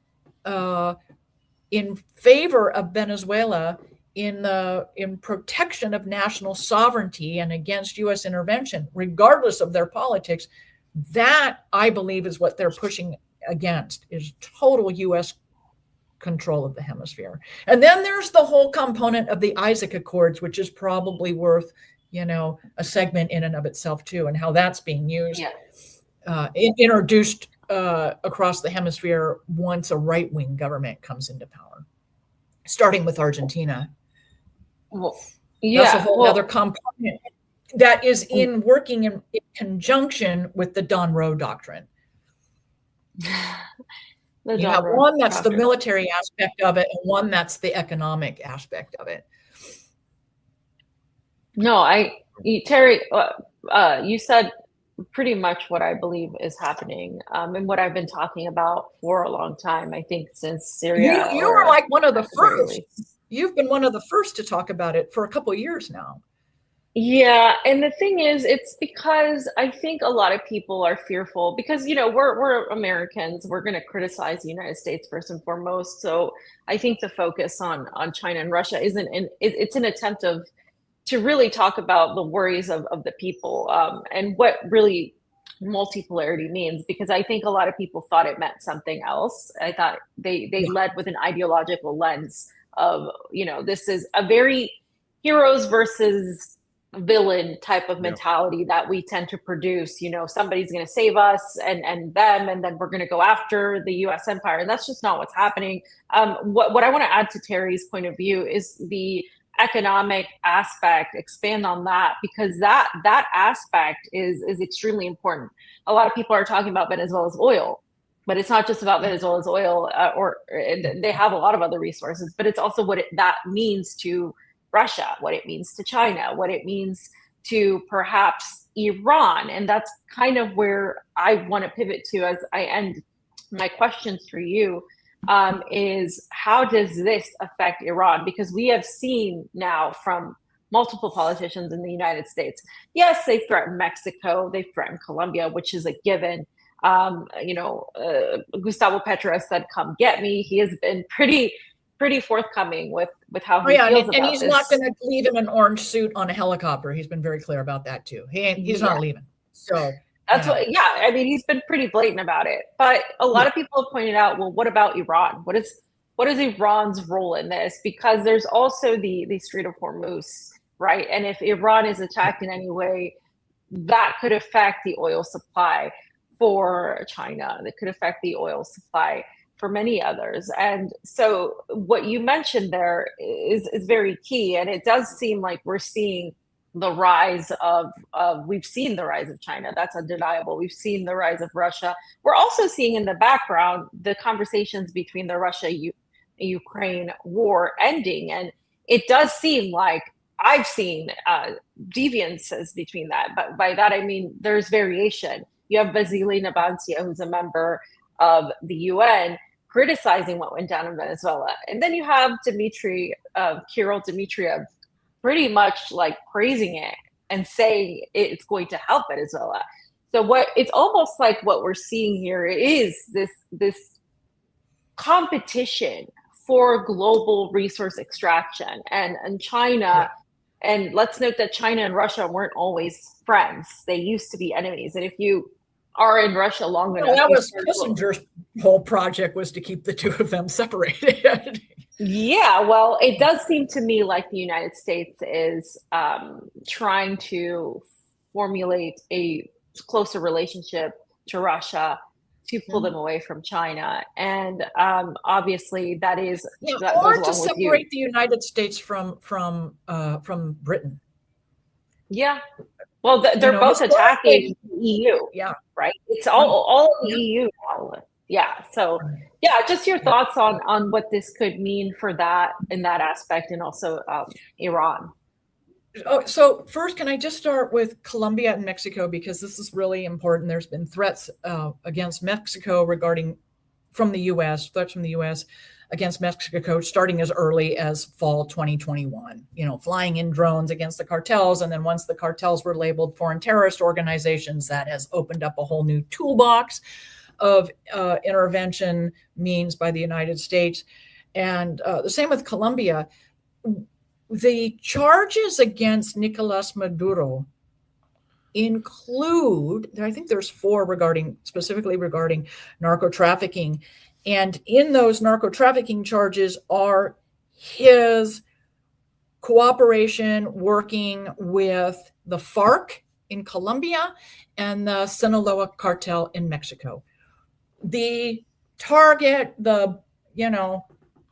in favor of Venezuela, in protection of national sovereignty and against U.S. intervention, regardless of their politics, that I believe is what they're pushing against, is total U.S. control of the hemisphere. And then there's the whole component of the Isaac Accords, which is probably worth, a segment in and of itself too, and how that's being used, introduced across the hemisphere once a right-wing government comes into power, starting with Argentina. Well, that's a whole other component that is working in conjunction with the Don Roe doctrine. You have one that's the military aspect of it, and one that's the economic aspect of it. No, Teri, you said pretty much what I believe is happening, and what I've been talking about for a long time. I think since Syria. You were like one of the first. You've been one of the first to talk about it for a couple of years now. Yeah, and the thing is, it's because I think a lot of people are fearful because, we're Americans. We're going to criticize the United States first and foremost. So I think the focus on China and Russia it's an attempt to really talk about the worries of the people, and what really multipolarity means, because I think a lot of people thought it meant something else. I thought they led with an ideological lens of, this is a very heroes versus villain type of mentality that we tend to produce. Somebody's going to save us and them, and then we're going to go after the U.S. empire. And that's just not what's happening. What I want to add to Teri's point of view is the economic aspect, expand on that, because that aspect is extremely important. A lot of people are talking about Venezuela's oil, but it's not just about Venezuela's oil, or they have a lot of other resources, but it's also what that means to Russia, what it means to China, what it means to perhaps Iran. And that's kind of where I want to pivot to as I end my questions for you, is how does this affect Iran? Because we have seen now from multiple politicians in the United States, yes, they threatened Mexico, they threatened Colombia, which is a given. Gustavo Petro has said, "Come get me." He has been pretty forthcoming with how he feels about and he's this. not going to leave in an orange suit on a helicopter. He's been very clear about that too. He's not leaving. So that's he's been pretty blatant about it. But a lot of people have pointed out, well, what about Iran? What is Iran's role in this? Because there's also the Strait of Hormuz, right? And if Iran is attacked in any way, that could affect the oil supply for China. That could affect the oil supply for many others. And so what you mentioned there is very key. And it does seem like we're seeing the rise we've seen the rise of China. That's undeniable. We've seen the rise of Russia. We're also seeing in the background the conversations between the Russia-Ukraine war ending. And it does seem like I've seen deviances between that. But by that, I mean, there's variation. You have Vasily Nabancia, who's a member of the UN, criticizing what went down in Venezuela. And then you have Kirill Dmitriev pretty much like praising it and saying it's going to help Venezuela. So it's almost like what we're seeing here is this competition for global resource extraction. And China, and let's note that China and Russia weren't always friends. They used to be enemies. And if you are in Russia long enough. That was Kissinger's whole project, was to keep the two of them separated. Yeah, well, it does seem to me like the United States is trying to formulate a closer relationship to Russia to pull them away from China, and obviously that or goes to along with you. separate the United States from Britain. Yeah, well, they're both attacking the EU. Yeah, right. It's all the EU now. Yeah. So yeah, just your thoughts on what this could mean for that in that aspect, and also Iran. Oh, so first, can I just start with Colombia and Mexico, because this is really important. There's been threats against Mexico from the U.S. Against Mexico starting as early as fall 2021. Flying in drones against the cartels, and then once the cartels were labeled foreign terrorist organizations, that has opened up a whole new toolbox of intervention means by the United States, and the same with Colombia. The charges against Nicolas Maduro include, I think there's 4 specifically regarding narco trafficking. And in those narco trafficking charges are his cooperation working with the FARC in Colombia and the Sinaloa cartel in Mexico. The target,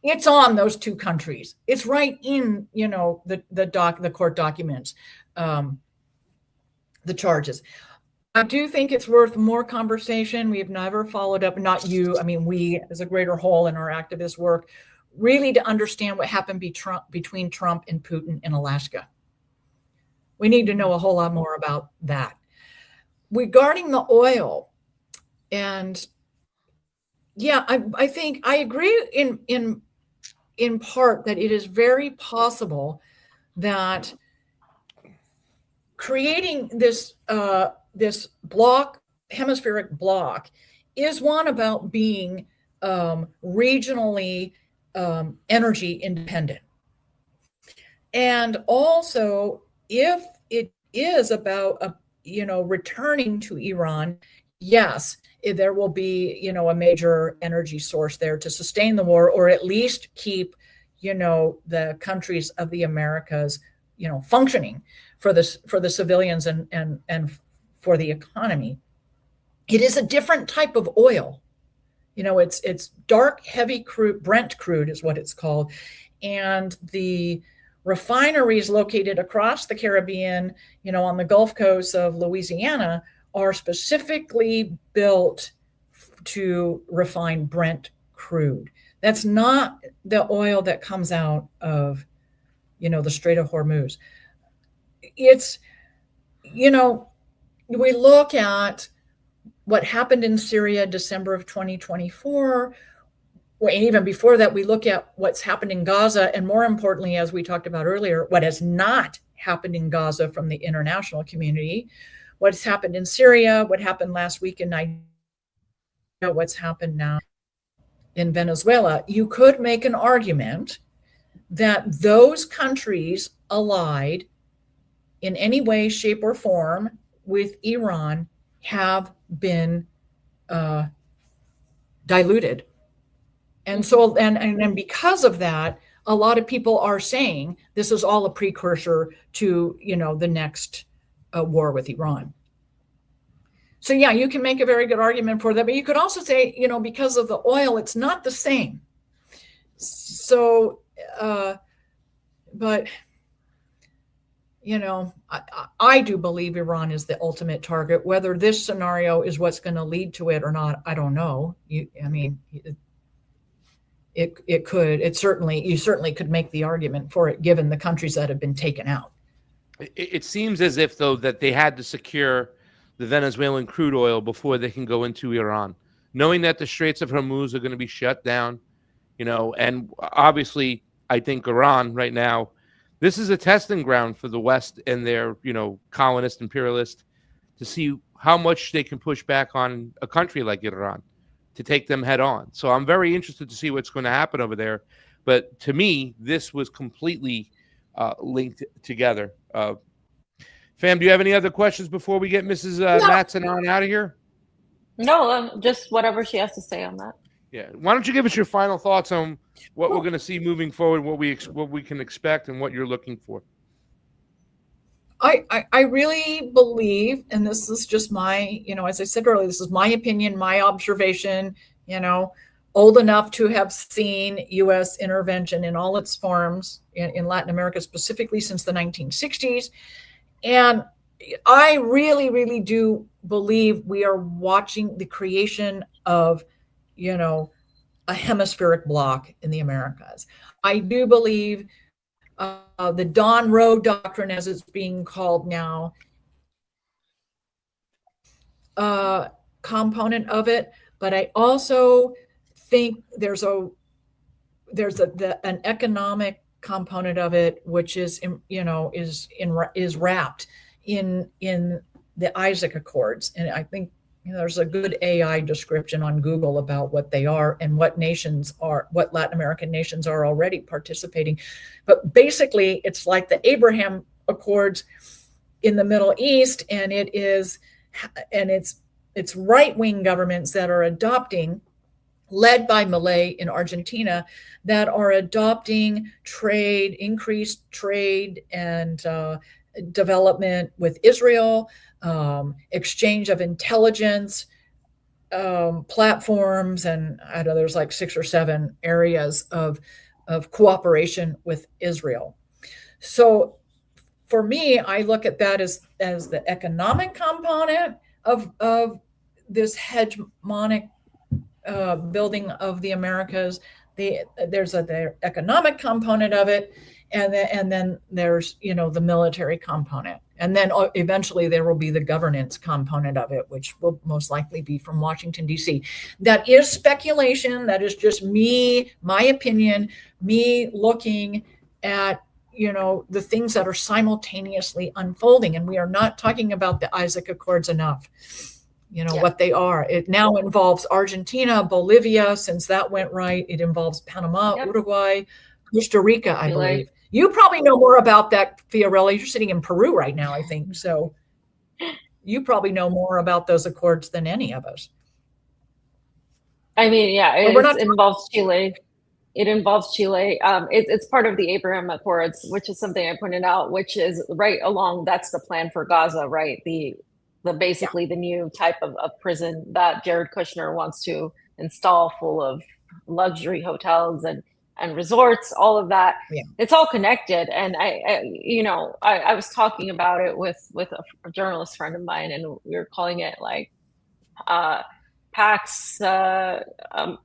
it's on those 2 countries. It's right in, the court documents, the charges. I do think it's worth more conversation. We have never followed up, not you, we as a greater whole in our activist work, really to understand what happened between Trump and Putin in Alaska. We need to know a whole lot more about that. Regarding the oil, and I think I agree in part that it is very possible that creating this hemispheric block is one about being regionally energy independent. And also, if it is about returning to Iran, yes, there will be a major energy source there to sustain the war, or at least keep the countries of the Americas functioning for the civilians and for the economy. It is a different type of oil. It's dark, heavy crude, Brent crude is what it's called. And the refineries located across the Caribbean, on the Gulf Coast of Louisiana, are specifically built to refine Brent crude. That's not the oil that comes out of, the Strait of Hormuz. It's, we look at what happened in Syria, December of 2024, and even before that, we look at what's happened in Gaza, and more importantly, as we talked about earlier, what has not happened in Gaza from the international community, what's happened in Syria, what happened last week in Nigeria, what's happened now in Venezuela. You could make an argument that those countries allied in any way, shape, or form with Iran have been diluted. And so, and because of that, a lot of people are saying this is all a precursor to, the next war with Iran. So yeah, you can make a very good argument for that, but you could also say, because of the oil, it's not the same. So, but, I do believe Iran is the ultimate target. Whether this scenario is what's going to lead to it or not, I don't know. You certainly could make the argument for it, given the countries that have been taken out. It seems as if, though, that they had to secure the Venezuelan crude oil before they can go into Iran, knowing that the Straits of Hormuz are going to be shut down, and obviously I think Iran right now, this is a testing ground for the West and their, colonist imperialist, to see how much they can push back on a country like Iran to take them head on. So I'm very interested to see what's going to happen over there. But to me, this was completely linked together. Fam, do you have any other questions before we get Mrs. Matson on out of here? No, just whatever she has to say on that. Yeah. Why don't you give us your final thoughts on what we're going to see moving forward, what we can expect, and what you're looking for? I really believe, and this is just my, as I said earlier, this is my opinion, my observation, old enough to have seen U.S. intervention in all its forms in Latin America, specifically since the 1960s. And I really, really do believe we are watching the creation of, a hemispheric bloc in the Americas. I do believe the Don Road Doctrine, as it's being called now, component of it, but I also think there's an economic component of it, which is wrapped in the Isaac Accords, and I think there's a good AI description on Google about what they are and what Latin American nations are already participating. But basically, it's like the Abraham Accords in the Middle East, and it's right-wing governments that are adopting, led by Milei in Argentina, that are adopting increased trade and development with Israel, exchange of intelligence platforms, and I know there's like 6 or 7 areas of cooperation with Israel. So for me, I look at that as the economic component of this hegemonic building of the Americas. There's the economic component of it, and then there's the military component, and then eventually there will be the governance component of it, which will most likely be from Washington, D.C. That is speculation. That is just my opinion, me looking at the things that are simultaneously unfolding, and we are not talking about the Isaac Accords enough. What they are. It now involves Argentina, Bolivia, since that went right. It involves Panama, Uruguay, Costa Rica, I believe. You probably know more about that, Fiorella. You're sitting in Peru right now, I think. So you probably know more about those accords than any of us. I mean, it involves Chile. It involves Chile. It's part of the Abraham Accords, which is something I pointed out, which is right along. That's the plan for Gaza, right? The basically the new type of prison that Jared Kushner wants to install, full of luxury hotels and resorts, all of that. It's all connected. And I was talking about it with a journalist friend of mine, and we were calling it like Pax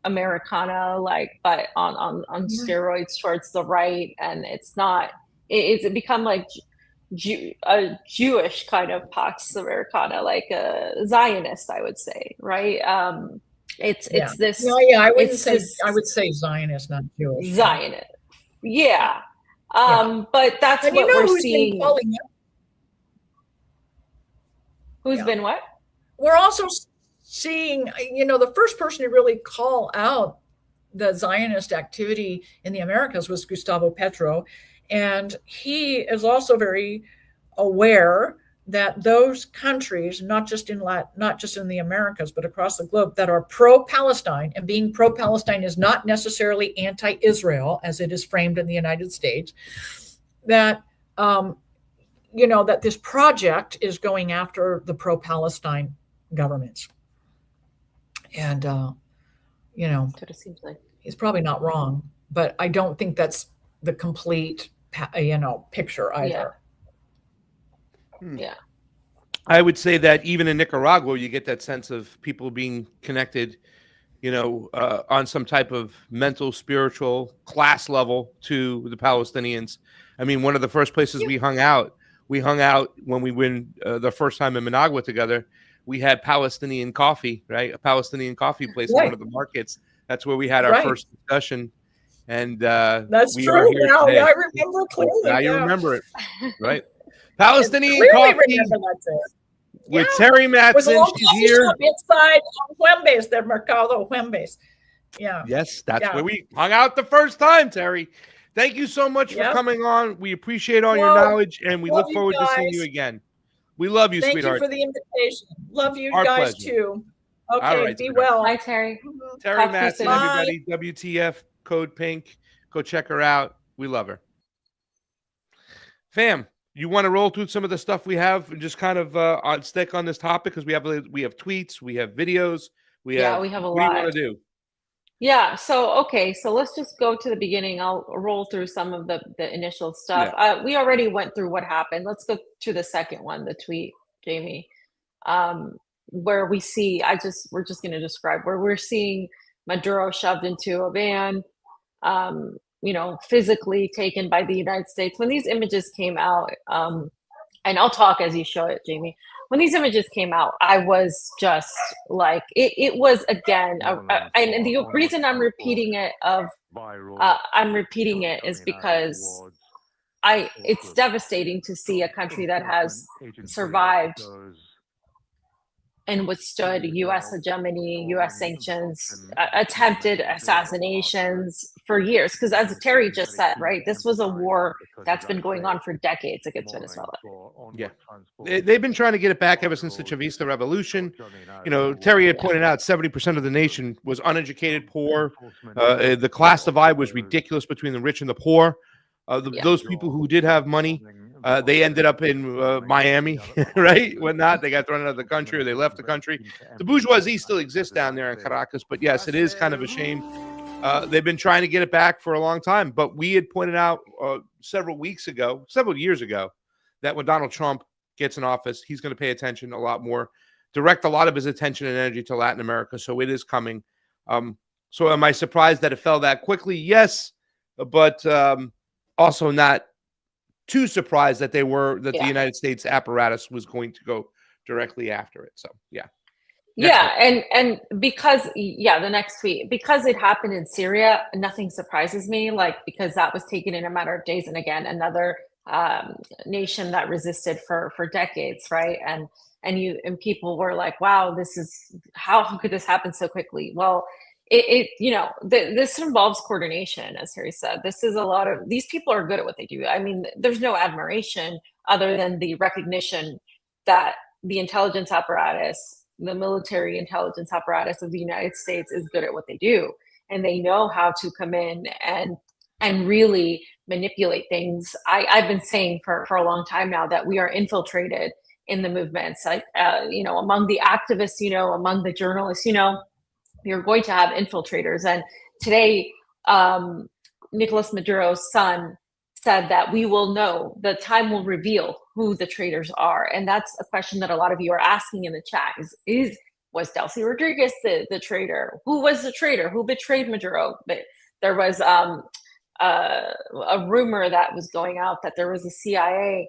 Americana, like, but on steroids towards the right. And it's become like a Jewish kind of Pax Americana, like a Zionist, I would say, right? It's this. I would say Zionist, not Jewish. Zionist, but that's and what we're seeing. Who's been what? We're also seeing, the first person to really call out the Zionist activity in the Americas was Gustavo Petro. And he is also very aware that those countries, not just in the Americas, but across the globe, that are pro-Palestine, and being pro-Palestine is not necessarily anti-Israel, as it is framed in the United States, that that this project is going after the pro-Palestine governments. And what it seems like. He's probably not wrong, but I don't think that's the complete picture either. I would say that even in Nicaragua, you get that sense of people being connected, on some type of mental, spiritual, class level to the Palestinians. I mean, one of the first places we hung out when we went the first time in Managua together. We had Palestinian coffee, right? A Palestinian coffee place in one of the markets. That's where we had our first discussion. And that's true. Now I remember clearly. Now you remember it, right? Palestinian coffee with Teri Matson. She's here inside Huembes, the Mercado Huembes. Yeah. Yes, that's where we hung out the first time, Teri. Thank you so much for coming on. We appreciate all your knowledge, and we look forward to seeing you again. We love you, sweetheart. Thank you for the invitation. Love you Our guys pleasure. too. Okay, all right, be well. Bye, Teri. Bye. Teri Talk to you Matson, soon. everybody. WTF code pink. Go check her out. We love her. Fam, you want to roll through some of the stuff we have and just kind of on stick on this topic because we have tweets, we have videos, we have a what do you lot. want to do? Yeah. So let's just go to the beginning. I'll roll through some of the initial stuff. We already went through what happened. Let's go to the second one, the tweet, Jayme, where we see. We're just going to describe where we're seeing Maduro shoved into a van, physically taken by the United States. When these images came out, and I'll talk as you show it, Jayme. When these images came out, I was just like, it was again, and the reason I'm repeating it is because it's devastating to see a country that has survived and withstood U.S. hegemony, U.S. sanctions, attempted assassinations for years. Because as Teri just said, right, this was a war that's been going on for decades against Venezuela. Yeah, they've been trying to get it back ever since the Chavista Revolution. Teri had pointed out 70% of the nation was uneducated, poor. The class divide was ridiculous between the rich and the poor. Those people who did have money, they ended up in Miami, right? When not, they got thrown out of the country or they left the country. The bourgeoisie still exists down there in Caracas, but yes, it is kind of a shame. They've been trying to get it back for a long time, but we had pointed out several years ago, that when Donald Trump gets in office, he's going to pay attention a lot more, direct a lot of his attention and energy to Latin America. So it is coming. So am I surprised that it fell that quickly? Yes, but also not too surprised that the United States apparatus was going to go directly after it. So and because the next tweet, because it happened in Syria, nothing surprises me, because that was taken in a matter of days, and again another nation that resisted for decades, right? And people were like, wow, this is how could this happen so quickly? Well, this involves coordination, as Teri said. This is these people are good at what they do. I mean, there's no admiration other than the recognition that the intelligence apparatus, the military intelligence apparatus of the United States is good at what they do. And they know how to come in and really manipulate things. I've been saying for a long time now that we are infiltrated in the movements, among the activists, among the journalists, you're going to have infiltrators. And today, Nicolas Maduro's son said that we will know, the time will reveal who the traitors are. And that's a question that a lot of you are asking in the chat was Delcy Rodriguez the traitor? Who was the traitor? Who betrayed Maduro? But there was a rumor that was going out that there was a CIA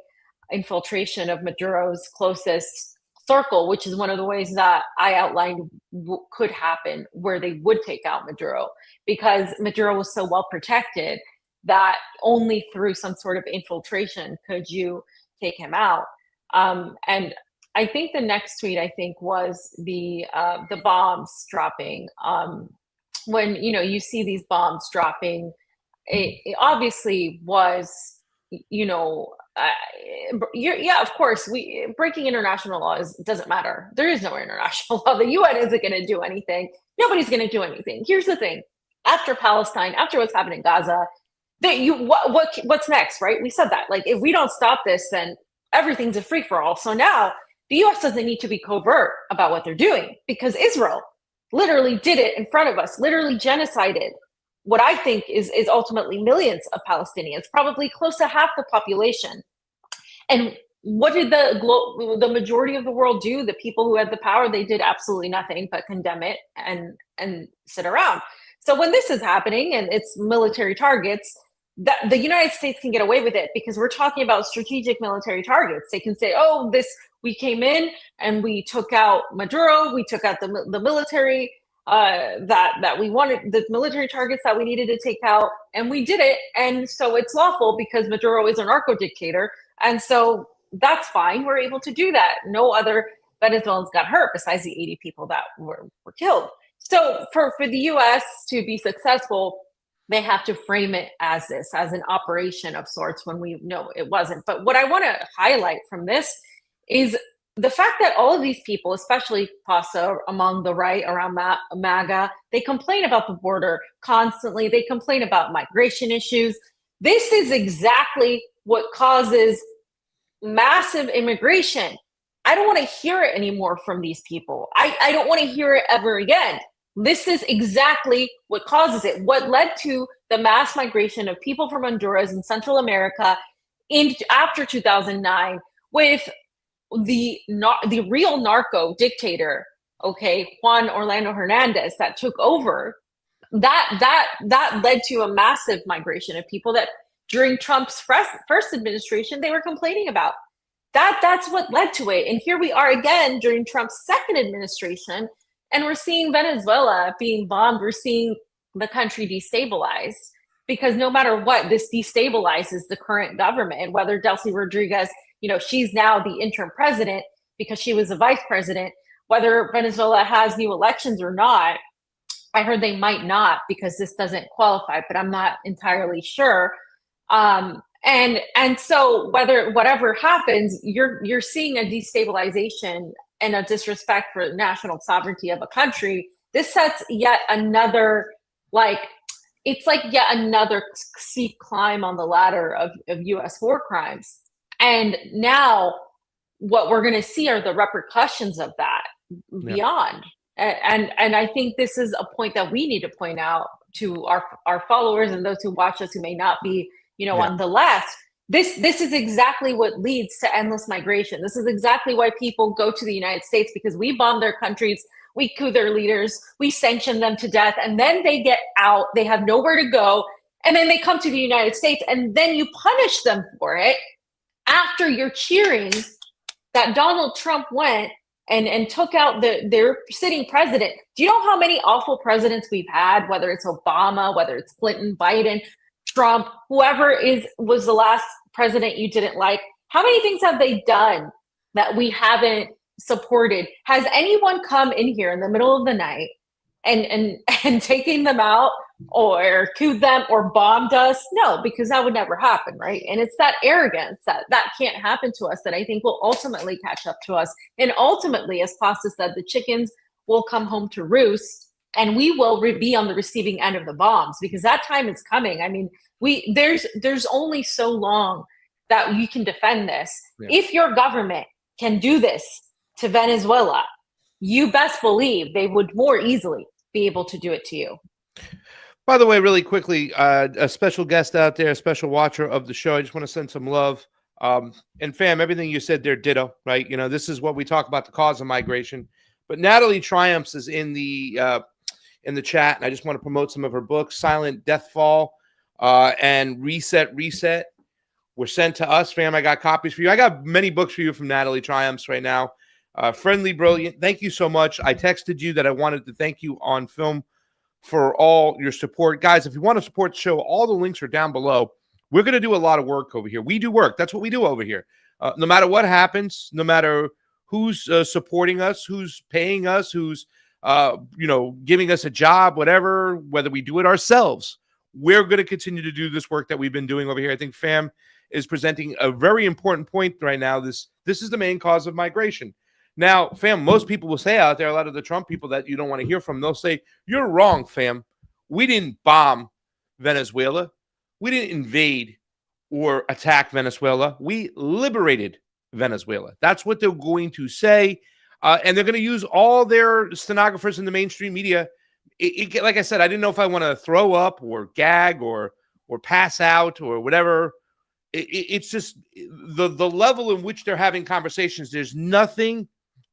infiltration of Maduro's closest circle, which is one of the ways that I outlined could happen, where they would take out Maduro, because Maduro was so well protected that only through some sort of infiltration could you take him out. And I think the next tweet was the bombs dropping. When you see these bombs dropping, it obviously was of course, breaking international law doesn't matter. There is no international law. The UN isn't going to do anything. Nobody's going to do anything. Here's the thing: after Palestine, after what's happened in Gaza, what's next, right? We said that. If we don't stop this, then everything's a free for all. So now the US doesn't need to be covert about what they're doing, because Israel literally did it in front of us, literally genocided what I think is ultimately millions of Palestinians, probably close to half the population. And what did the majority of the world do? The people who had the power, they did absolutely nothing but condemn it and sit around. So when this is happening and it's military targets, that the United States can get away with it, because we're talking about strategic military targets. They can say, oh, we came in and we took out Maduro, we took out the military that we wanted, the military targets that we needed to take out, and we did it. And so it's lawful because Maduro is a narco dictator. And so that's fine. We're able to do that. No other Venezuelans got hurt besides the 80 people that were killed. So for the US to be successful, they have to frame it as an operation of sorts, when we know it wasn't. But what I want to highlight from this is the fact that all of these people, especially Paso among the right around MAGA, they complain about the border constantly. They complain about migration issues. This is exactly what causes massive immigration. I don't want to hear it anymore from these people. I don't want to hear it ever again. This is exactly what causes it. What led to the mass migration of people from Honduras and Central America after 2009 with the real narco dictator, okay, Juan Orlando Hernandez, that took over. That led to a massive migration of people that during Trump's first administration they were complaining about. That's what led to it. And here we are again during Trump's second administration, and we're seeing Venezuela being bombed. We're seeing the country destabilized because no matter what, this destabilizes the current government, whether Delcy Rodriguez, she's now the interim president because she was the vice president, whether Venezuela has new elections or not. I heard they might not because this doesn't qualify, but I'm not entirely sure. And so whatever happens, you're seeing a destabilization and a disrespect for national sovereignty of a country. This sets yet another, it's like yet another steep climb on the ladder of U.S. war crimes. And now what we're going to see are the repercussions of that beyond. And I think this is a point that we need to point out to our followers and those who watch us who may not be, on the left. This is exactly what leads to endless migration. This is exactly why people go to the United States, because we bomb their countries, we coup their leaders, we sanction them to death, and then they get out, they have nowhere to go, and then they come to the United States, and then you punish them for it after you're cheering that Donald Trump went and took out their sitting president. Do you know how many awful presidents we've had, whether it's Obama, whether it's Clinton, Biden, Trump, whoever was the last president you didn't like? How many things have they done that we haven't supported? Has anyone come in here in the middle of the night and taking them out or coup them or bombed us? No, because that would never happen, right? And it's that arrogance that can't happen to us that I think will ultimately catch up to us. And ultimately, as Pasta said, the chickens will come home to roost, and we will be on the receiving end of the bombs, because that time is coming. I mean, there's only so long that you can defend this. Yeah. If your government can do this to Venezuela, you best believe they would more easily be able to do it to you. By the way, really quickly, a special guest out there, a special watcher of the show. I just want to send some love. And fam, everything you said there, ditto, right? This is what we talk about, the cause of migration. But Natalie Triumphs is in the chat, and I just want to promote some of her books. Silent Deathfall and Reset were sent to us, fam. I got copies for you. I got many books for you from Natalie Triumphs right now. Friendly Brilliant, thank you so much. I texted you that I wanted to thank you on film for all your support. Guys, if you want to support the show, all the links are down below. We're going to do a lot of work over here. We do work. That's what we do over here. No matter what happens, no matter who's supporting us, who's paying us, who's giving us a job, whatever, whether we do it ourselves, we're going to continue to do this work that we've been doing over here. I think FAM is presenting a very important point right now. This is the main cause of migration. Now, fam, most people will say out there, a lot of the Trump people that you don't want to hear from, they'll say, you're wrong, fam. We didn't bomb Venezuela. We didn't invade or attack Venezuela. We liberated Venezuela. That's what they're going to say. And they're going to use all their stenographers in the mainstream media. Like I said, I didn't know if I want to throw up or gag or pass out or whatever. It's just the level in which they're having conversations. There's nothing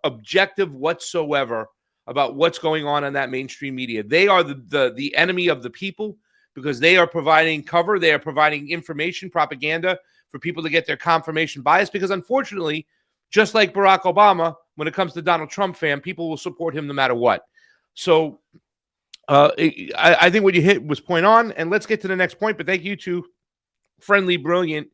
objective whatsoever about what's going on in that mainstream media. They are the enemy of the people because they are providing cover. They are providing information, propaganda for people to get their confirmation bias. Because unfortunately, just like Barack Obama, when it comes to Donald Trump, fam, people will support him no matter what. So I think what you hit was point on. And let's get to the next point. But thank you to Friendly Brilliant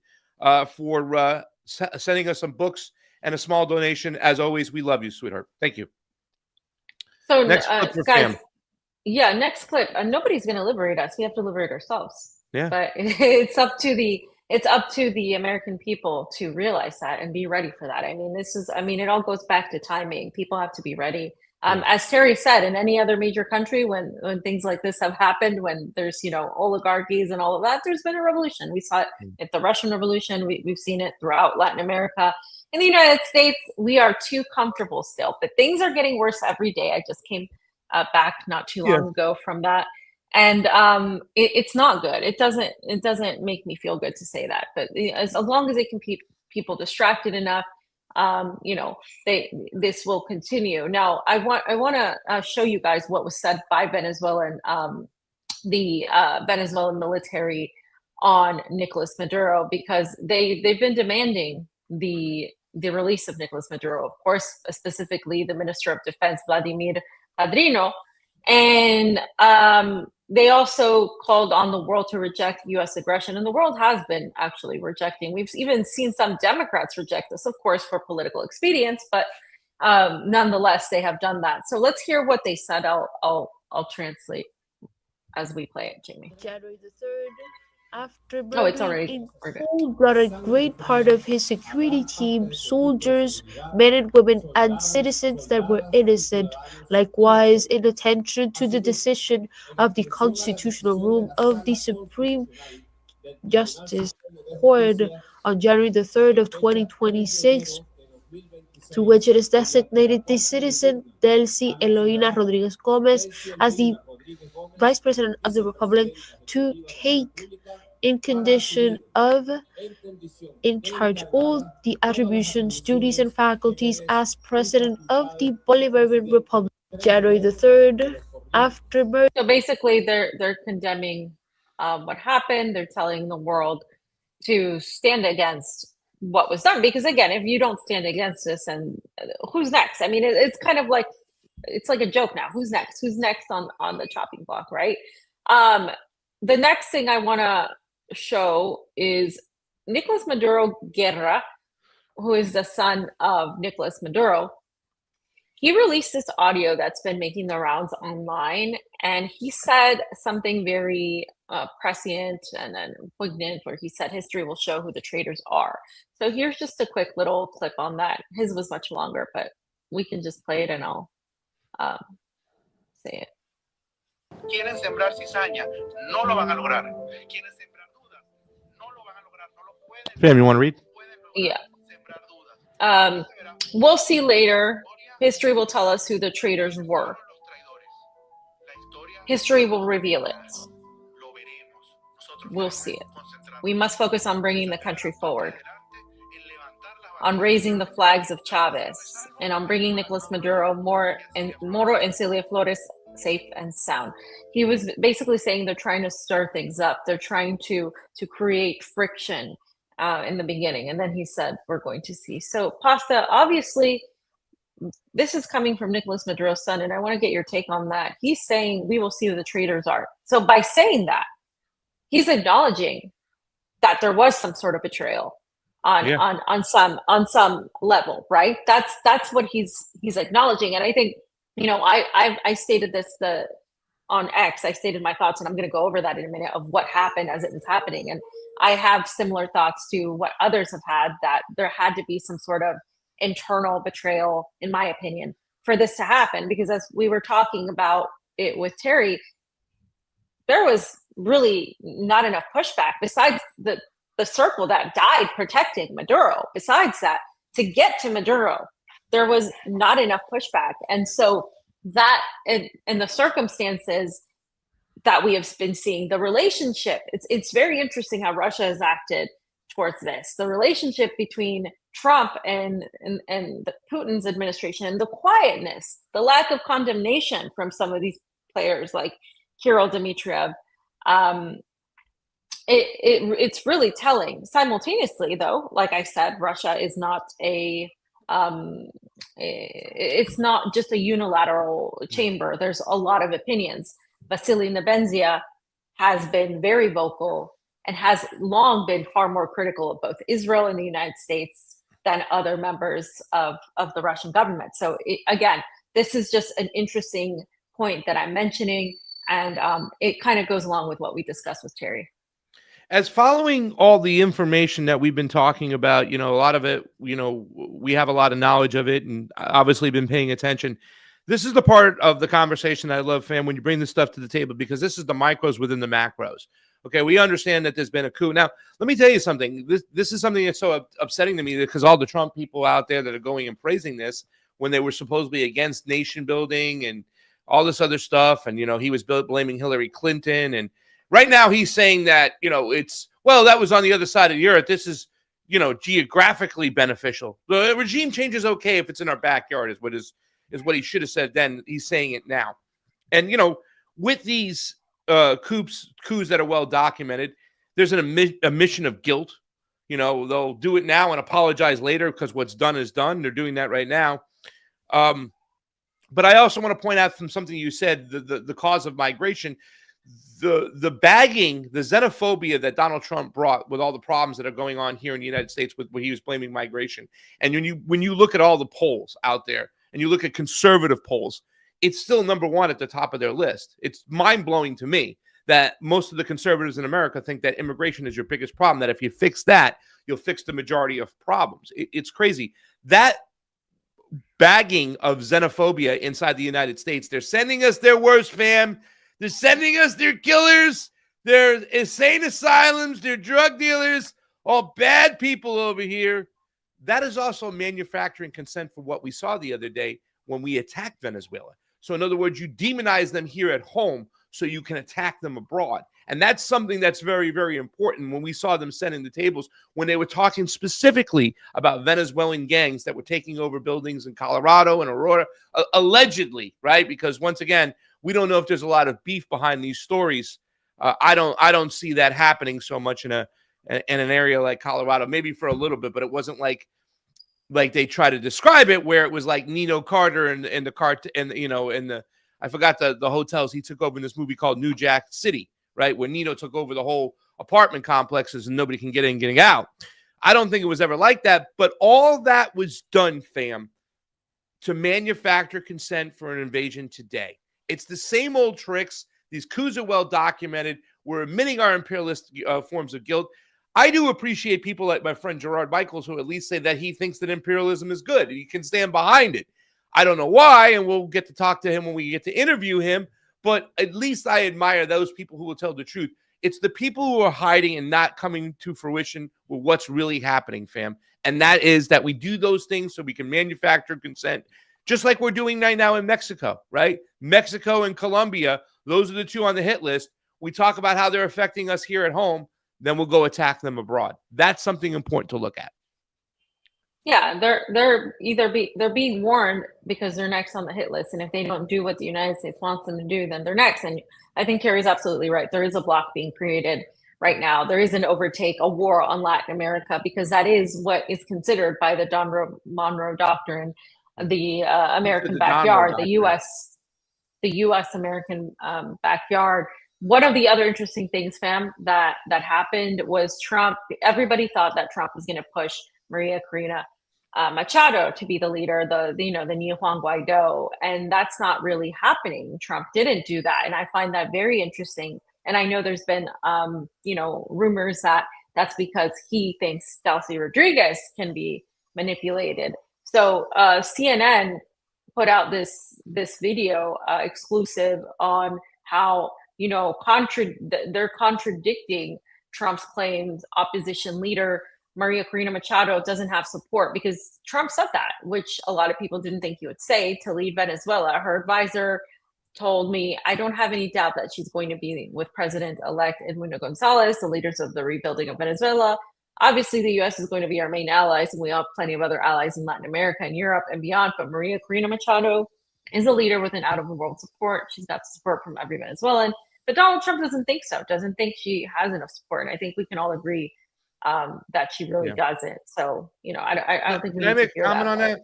for sending us some books and a small donation. As always, we love you, sweetheart. Thank you. So next clip for guys, Fam. Yeah, next clip. Nobody's going to liberate us. We have to liberate ourselves. Yeah. But it's up to the it's up to the American people to realize that and be ready for that. I mean, it all goes back to timing. People have to be ready. As Teri said, in any other major country, when things like this have happened, when there's, oligarchies and all of that, there's been a revolution. We saw it at the Russian Revolution. We've seen it throughout Latin America. In the United States, we are too comfortable still, but things are getting worse every day. I just came back not too long ago from that. And it's not good. It doesn't make me feel good to say that. But as long as they can keep people distracted enough, this will continue. Now, I want to show you guys what was said by the Venezuelan military on Nicolas Maduro, because they've been demanding the release of Nicolas Maduro, of course, specifically the Minister of Defense, Vladimir Padrino. And they also called on the world to reject U.S. aggression, and the world has been actually rejecting. We've even seen some Democrats reject this, of course, for political expedience, but nonetheless, they have done that. So let's hear what they said. I'll translate as we play it, Jayme. January the 3rd, after it's already in cold-blooded a great part of his security team, soldiers, men and women, and citizens that were innocent. Likewise, in attention to the decision of the Constitutional Room of the Supreme Justice Court on January the 3rd of 2026, to which it is designated the citizen Delcy Eloína Rodriguez Gomez as the Vice President of the Republic to take in condition of in charge all the attributions, duties, and faculties as President of the Bolivarian Republic. January the 3rd, after murder. So basically, they're condemning what happened. They're telling the world to stand against what was done, because again, if you don't stand against this, and who's next? I mean, it's kind of like, it's like a joke now. Who's next on the chopping block, right? The next thing I want to show is Nicolas Maduro Guerra, who is the son of Nicolas Maduro. He released this audio that's been making the rounds online, and he said something very prescient and then poignant, where he said history will show who the traitors are. So here's just a quick little clip on that. His was much longer, but we can just play it and I'll say it. Quieren sembrar cizaña, no lo van a lograr. Quieren sembrar dudas, no lo van a lograr. No lo pueden. Fam, you want to read? Yeah. We'll see later. History will tell us who the traitors were. History will reveal it. We'll see it. We must focus on bringing the country forward, on raising the flags of Chavez, and on bringing Nicolas Maduro, Moro and Celia Flores safe and sound. He was basically saying they're trying to stir things up. They're trying to create friction in the beginning. And then he said, we're going to see. So Pasta, obviously, this is coming from Nicolas Maduro's son, and I want to get your take on that. He's saying we will see who the traitors are. So by saying that, he's acknowledging that there was some sort of betrayal on some level, right? That's what he's acknowledging. And I think, I stated this on X. I stated my thoughts, and I'm going to go over that in a minute, of what happened as it was happening. And I have similar thoughts to what others have had, that there had to be some sort of internal betrayal, in my opinion, for this to happen. Because as we were talking about it with Teri, there was really not enough pushback besides the circle that died protecting Maduro. Besides that, to get to Maduro, there was not enough pushback. And so that, in the circumstances that we have been seeing, the relationship, it's very interesting how Russia has acted towards this. The relationship between Trump and Putin's administration, and the quietness, the lack of condemnation from some of these players like Kirill Dmitriev, it's really telling. Simultaneously, though, like I said, Russia is not it's not just a unilateral chamber. There's a lot of opinions. Vasily Nebenzia has been very vocal and has long been far more critical of both Israel and the United States than other members of the Russian government. So again, this is just an interesting point that I'm mentioning, and it kind of goes along with what we discussed with Teri. as following all the information that we've been talking about, a lot of it, we have a lot of knowledge of it and obviously been paying attention. This is the part of the conversation I love, fam, when you bring this stuff to the table, because this is the micros within the macros. Okay, we understand that there's been a coup. Now, let me tell you something. This is something that's so upsetting to me, because all the Trump people out there that are going and praising this when they were supposedly against nation building and all this other stuff, and he was blaming Hillary Clinton, and right now he's saying that that was on the other side of the earth. This is geographically beneficial. The regime change is okay if it's in our backyard, is what he should have said then. He's saying it now, and with these coups that are well documented, there's an admission of guilt. They'll do it now and apologize later because what's done is done. They're doing that right now. But I also want to point out from something you said, the cause of migration, the bagging, the xenophobia that Donald Trump brought with all the problems that are going on here in the United States with when he was blaming migration. And when you look at all the polls out there and you look at conservative polls, it's still number one at the top of their list. It's mind-blowing to me that most of the conservatives in America think that immigration is your biggest problem, that if you fix that, you'll fix the majority of problems. It's crazy. That bagging of xenophobia inside the United States, they're sending us their worst, fam. They're sending us their killers, their insane asylums, their drug dealers, all bad people over here. That is also manufacturing consent for what we saw the other day when we attacked Venezuela. So in other words, you demonize them here at home so you can attack them abroad. And that's something that's very, very important. When we saw them setting the tables, when they were talking specifically about Venezuelan gangs that were taking over buildings in Colorado and Aurora, allegedly, right? Because once again, we don't know if there's a lot of beef behind these stories. I don't see that happening so much in an area like Colorado. Maybe for a little bit, but it wasn't like they try to describe it, where it was like Nino Carter and the cart and I forgot the hotels he took over in this movie called New Jack City, right? When Nino took over the whole apartment complexes and nobody can get in, getting out. I don't think it was ever like that, but all that was done, fam, to manufacture consent for an invasion today. It's the same old tricks. These coups are well documented. We're admitting our imperialist forms of guilt. I do appreciate people like my friend Gerard Michaels, who at least say that he thinks that imperialism is good. He can stand behind it. I don't know why, and we'll get to talk to him when we get to interview him, but at least I admire those people who will tell the truth. It's the people who are hiding and not coming to fruition with what's really happening, fam. And that is that we do those things so we can manufacture consent, just like we're doing right now in Mexico, right? Mexico and Colombia, those are the two on the hit list. We talk about how they're affecting us here at home, then we'll go attack them abroad. That's something important to look at. Yeah, they're being warned because they're next on the hit list, and if they don't do what the United States wants them to do, then they're next. And I think Terry's absolutely right. There is a block being created right now. There is an overtake, a war on Latin America, because that is what is considered by the Monroe Doctrine, the American backyard, the U.S. American backyard. One of the other interesting things, fam, that happened was Trump. Everybody thought that Trump was going to push Maria Corina Machado to be the leader, the new Juan Guaido, and that's not really happening. Trump didn't do that, and I find that very interesting. And I know there's been rumors that that's because he thinks Delcy Rodriguez can be manipulated. So CNN put out this video exclusive on how they're contradicting Trump's claims. Opposition leader Maria Corina Machado doesn't have support, because Trump said that, which a lot of people didn't think he would say, to lead Venezuela. Her advisor told me, I don't have any doubt that she's going to be with President-elect Edmundo Gonzalez, the leaders of the rebuilding of Venezuela. Obviously, the U.S. is going to be our main allies, and we have plenty of other allies in Latin America and Europe and beyond. But Maria Corina Machado is a leader with an out-of-the-world support. She's got support from every Venezuelan. But Donald Trump doesn't think so, doesn't think she has enough support. And I think we can all agree that she really doesn't. So, I don't think we need to hear that. Can I make a comment on that?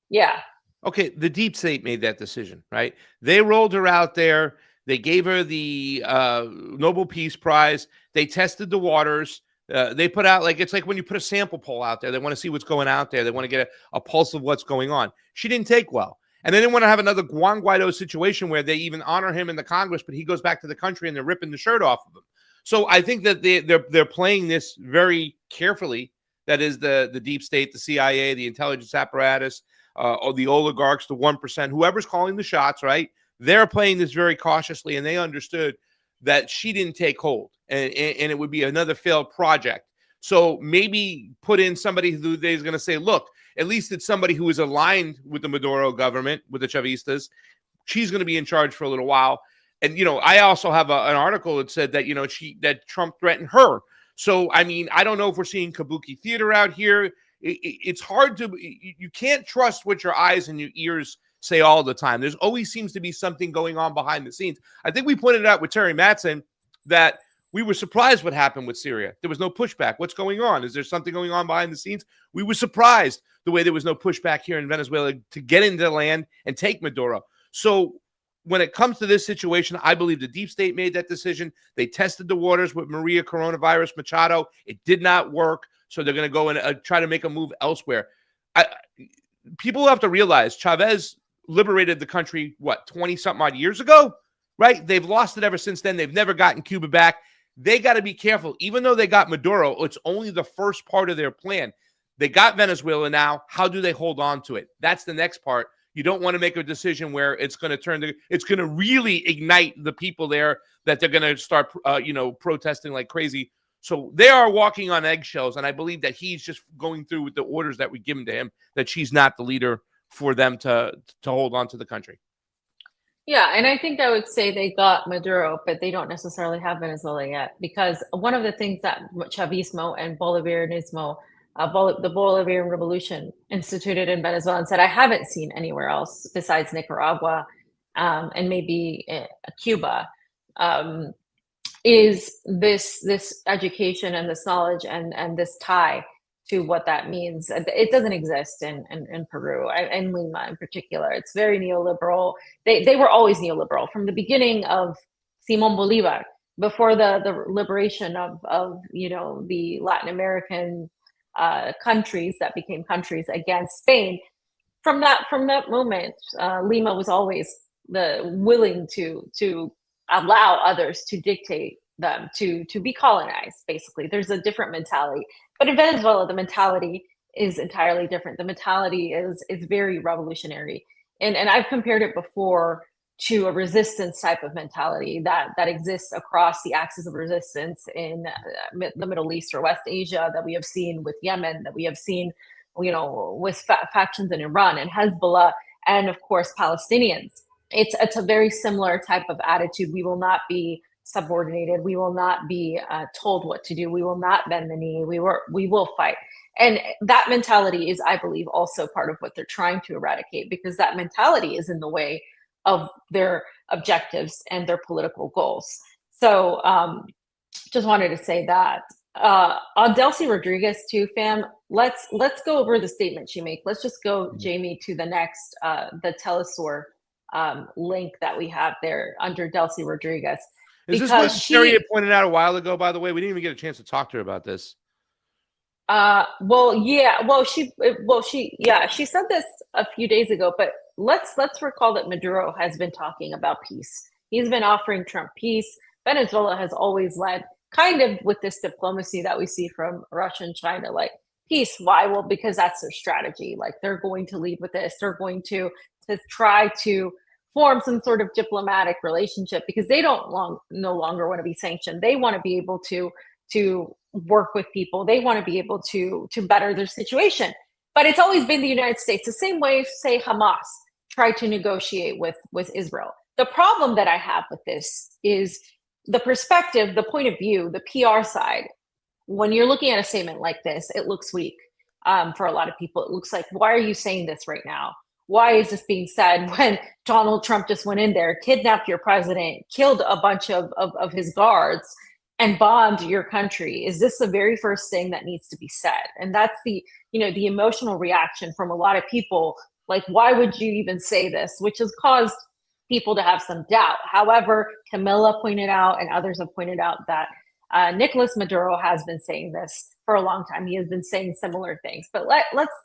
Yeah. Okay, the deep state made that decision, right? They rolled her out there. They gave her the Nobel Peace Prize. They tested the waters. They put out, it's like when you put a sample poll out there. They want to see what's going out there. They want to get a pulse of what's going on. She didn't take well. And they didn't want to have another Juan Guaido situation where they even honor him in the Congress, but he goes back to the country and they're ripping the shirt off of him. So I think that they're playing this very carefully. That is the deep state, the CIA, the intelligence apparatus, or the oligarchs, the 1%, whoever's calling the shots, right? They're playing this very cautiously, and they understood that she didn't take hold, and it would be another failed project. So maybe put in somebody who is going to say, look, at least it's somebody who is aligned with the Maduro government, with the Chavistas. She's going to be in charge for a little while. And, I also have an article that said that, that Trump threatened her. So, I mean, I don't know if we're seeing kabuki theater out here. It's hard to, you can't trust what your eyes and your ears say all the time. There's always seems to be something going on behind the scenes. I think we pointed out with Teri Matson that we were surprised what happened with Syria. There was no pushback. What's going on? Is there something going on behind the scenes? We were surprised the way there was no pushback here in Venezuela to get into the land and take Maduro. So when it comes to this situation, I believe the deep state made that decision. They tested the waters with Maria Coronavirus Machado. It did not work. So they're going to go and try to make a move elsewhere. People have to realize Chavez liberated the country, 20-something odd years ago, right? They've lost it ever since then. They've never gotten Cuba back. They got to be careful. Even though they got Maduro, it's only the first part of their plan. They got Venezuela now. How do they hold on to it? That's the next part. You don't want to make a decision where it's going to it's going to really ignite the people there that they're going to start, protesting like crazy. So they are walking on eggshells, and I believe that he's just going through with the orders that we given to him, that she's not the leader for them to hold on to the country. Yeah, and I think I would say they got Maduro, but they don't necessarily have Venezuela yet, because one of the things that Chavismo and Bolivarianismo, the Bolivarian Revolution, instituted in Venezuela and said, I haven't seen anywhere else besides Nicaragua and maybe Cuba, is this education and this knowledge and this tie to what that means. It doesn't exist in Peru and Lima in particular. It's very neoliberal. They were always neoliberal from the beginning of Simón Bolívar, before the liberation of the Latin American countries that became countries against Spain. From that moment, Lima was always willing to allow others to dictate them, to be colonized. Basically, there's a different mentality. But in Venezuela, the mentality is entirely different. The mentality is very revolutionary, and I've compared it before to a resistance type of mentality that exists across the axis of resistance in the Middle East or West Asia, that we have seen with Yemen, that we have seen, with factions in Iran and Hezbollah, and of course Palestinians. It's a very similar type of attitude. We will not be subordinated. We will not be told what to do. We will not bend the knee. We will fight. And that mentality is, I believe, also part of what they're trying to eradicate, because that mentality is in the way of their objectives and their political goals. So just wanted to say that. On Delcy Rodriguez too, fam, let's go over the statement she made. Let's just go, Jayme, to the next, the Telesur link that we have there under Delcy Rodriguez. Is this what Sherry had pointed out a while ago, by the way? We didn't even get a chance to talk to her about this. She said this a few days ago, but let's recall that Maduro has been talking about peace. He's been offering Trump peace. Venezuela has always led kind of with this diplomacy that we see from Russia and China, like peace. Why? Well, because that's their strategy. Like, they're going to lead with this. They're going to try to form some sort of diplomatic relationship, because they no longer want to be sanctioned. They want to be able to work with people. They want to be able to better their situation. But it's always been the United States, the same way, say, Hamas tried to negotiate with Israel. The problem that I have with this is the perspective, the point of view, the PR side. When you're looking at a statement like this, it looks weak for a lot of people. It looks like, why are you saying this right now? Why is this being said when Donald Trump just went in there, kidnapped your president, killed a bunch of his guards, and bombed your country? Is this the very first thing that needs to be said? And that's the emotional reaction from a lot of people. Like, why would you even say this? Which has caused people to have some doubt. However, Camilla pointed out, and others have pointed out, that Nicolas Maduro has been saying this for a long time. He has been saying similar things. But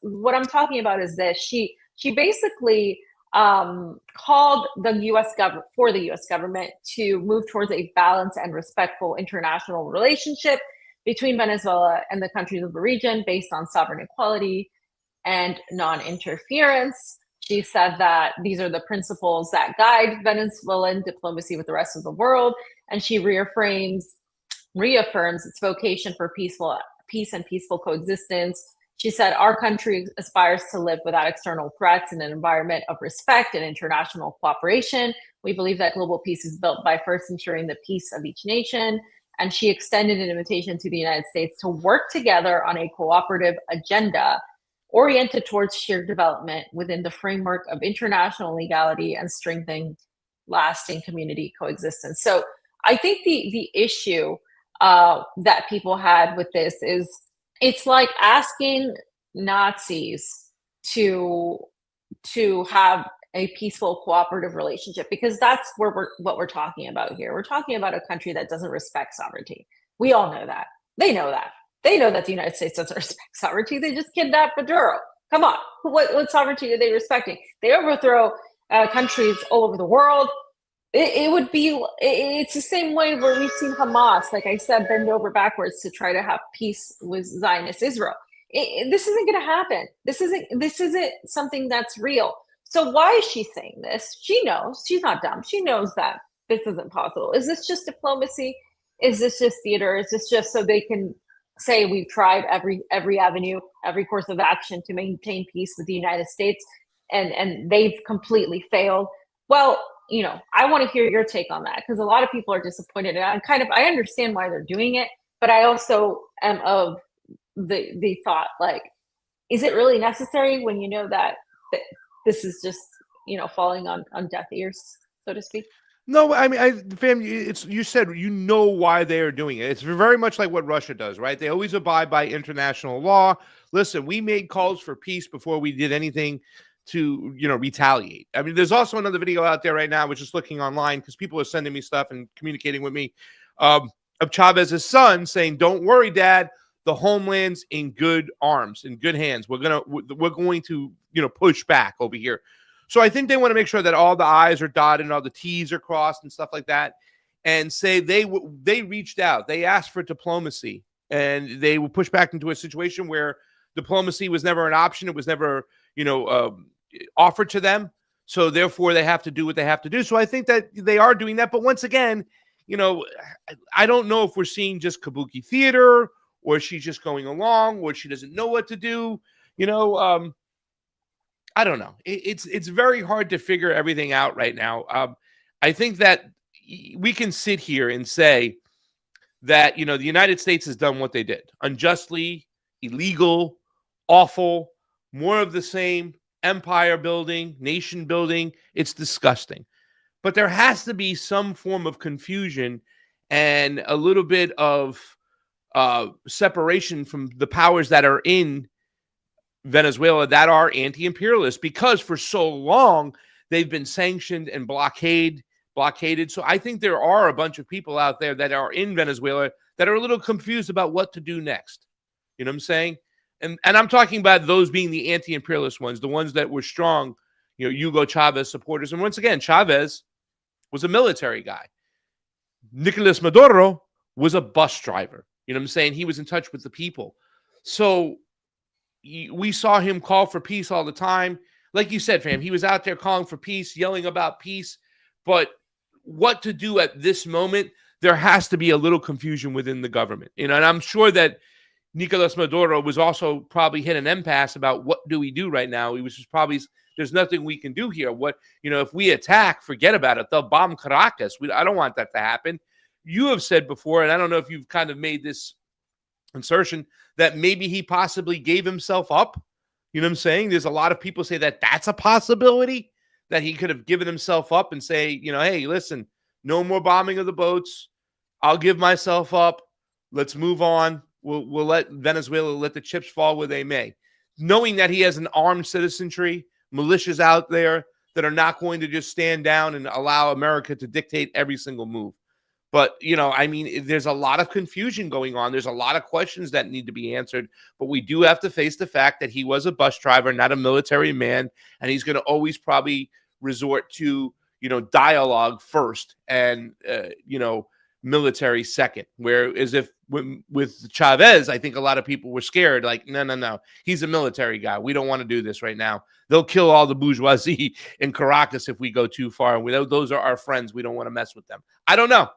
what I'm talking about is this. She basically called the U.S. government for the U.S. government to move towards a balanced and respectful international relationship between Venezuela and the countries of the region based on sovereign equality and non-interference. She said that these are the principles that guide Venezuelan diplomacy with the rest of the world, and she reaffirms its vocation for peace and peaceful coexistence. She said, our country aspires to live without external threats in an environment of respect and international cooperation. We believe that global peace is built by first ensuring the peace of each nation. And she extended an invitation to the United States to work together on a cooperative agenda oriented towards shared development within the framework of international legality and strengthening lasting community coexistence. So I think the issue that people had with this is it's like asking Nazis to have a peaceful, cooperative relationship, because that's what we're talking about here. We're talking about a country that doesn't respect sovereignty. We all know that. They know that. They know that the United States doesn't respect sovereignty. They just kidnapped Maduro. Come on, what sovereignty are they respecting? They overthrow countries all over the world. It's the same way where we've seen Hamas, like I said, bend over backwards to try to have peace with Zionist Israel. This isn't going to happen. This isn't something that's real. So why is she saying this? She knows. She's not dumb. She knows that this isn't possible. Is this just diplomacy? Is this just theater? Is this just so they can say we've tried every avenue, every course of action to maintain peace with the United States, and they've completely failed? Well, I want to hear your take on that, because a lot of people are disappointed. And I understand why they're doing it, but I also am of the thought, like, is it really necessary when you know that this is just, falling on deaf ears, so to speak? No, I mean, fam, you said why they are doing it. It's very much like what Russia does, right? They always abide by international law. Listen, we made calls for peace before we did anything to retaliate. I mean, there's also another video out there right now, which is looking online because people are sending me stuff and communicating with me, of Chavez's son saying, "Don't worry, Dad, the homeland's in good arms, in good hands. We're going to push back over here." So I think they want to make sure that all the I's are dotted and all the T's are crossed and stuff like that, and say they reached out, they asked for diplomacy, and they were pushed back into a situation where diplomacy was never an option. It was never offered to them. So therefore they have to do what they have to do. So I think that they are doing that. But once again, I don't know if we're seeing just kabuki theater, or she's just going along, or she doesn't know what to do. I don't know. It's very hard to figure everything out right now. I think that we can sit here and say that, the United States has done what they did. Unjustly, illegal, awful, more of the same, empire building, nation building. It's disgusting. But there has to be some form of confusion and a little bit of separation from the powers that are in Venezuela that are anti-imperialist, because for so long they've been sanctioned and blockaded. So I think there are a bunch of people out there that are in Venezuela that are a little confused about what to do next. You know what I'm saying? And I'm talking about those being the anti-imperialist ones, the ones that were strong, Hugo Chavez supporters. And once again, Chavez was a military guy. Nicolas Maduro was a bus driver. You know what I'm saying? He was in touch with the people. So we saw him call for peace all the time. Like you said, fam, he was out there calling for peace, yelling about peace. But what to do at this moment, there has to be a little confusion within the government. And I'm sure that Nicolas Maduro was also probably hit an impasse about what do we do right now. He was just probably, there's nothing we can do here. What, if we attack, forget about it. They'll bomb Caracas. I don't want that to happen. You have said before, and I don't know if you've kind of made this insertion, that maybe he possibly gave himself up. You know what I'm saying? There's a lot of people say that that's a possibility, that he could have given himself up and say, hey, listen, no more bombing of the boats. I'll give myself up. Let's move on. We'll let Venezuela let the chips fall where they may, knowing that he has an armed citizenry, militias out there that are not going to just stand down and allow America to dictate every single move. But, I mean, there's a lot of confusion going on. There's a lot of questions that need to be answered. But we do have to face the fact that he was a bus driver, not a military man. And he's going to always probably resort to, dialogue first and, military second. Whereas if with Chavez, I think a lot of people were scared. Like, no. He's a military guy. We don't want to do this right now. They'll kill all the bourgeoisie in Caracas if we go too far. Those are our friends. We don't want to mess with them. I don't know.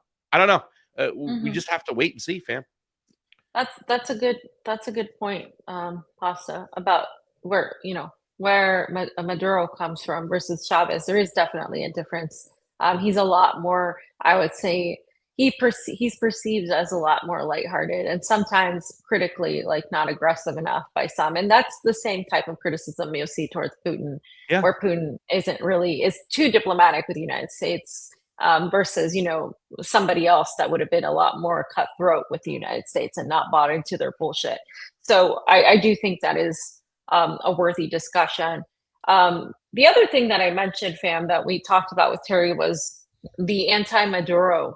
We just have to wait and see, fam. That's a good point, Pasta, about where Maduro comes from versus Chavez. There is definitely a difference. He's a lot more, I would say, he's perceived as a lot more lighthearted and sometimes critically, like, not aggressive enough by some. And that's the same type of criticism you'll see towards Putin, where Putin is too diplomatic with the United States. Versus, somebody else that would have been a lot more cutthroat with the United States and not bought into their bullshit. So I do think that is a worthy discussion. The other thing that I mentioned, fam, that we talked about with Teri was the anti-Maduro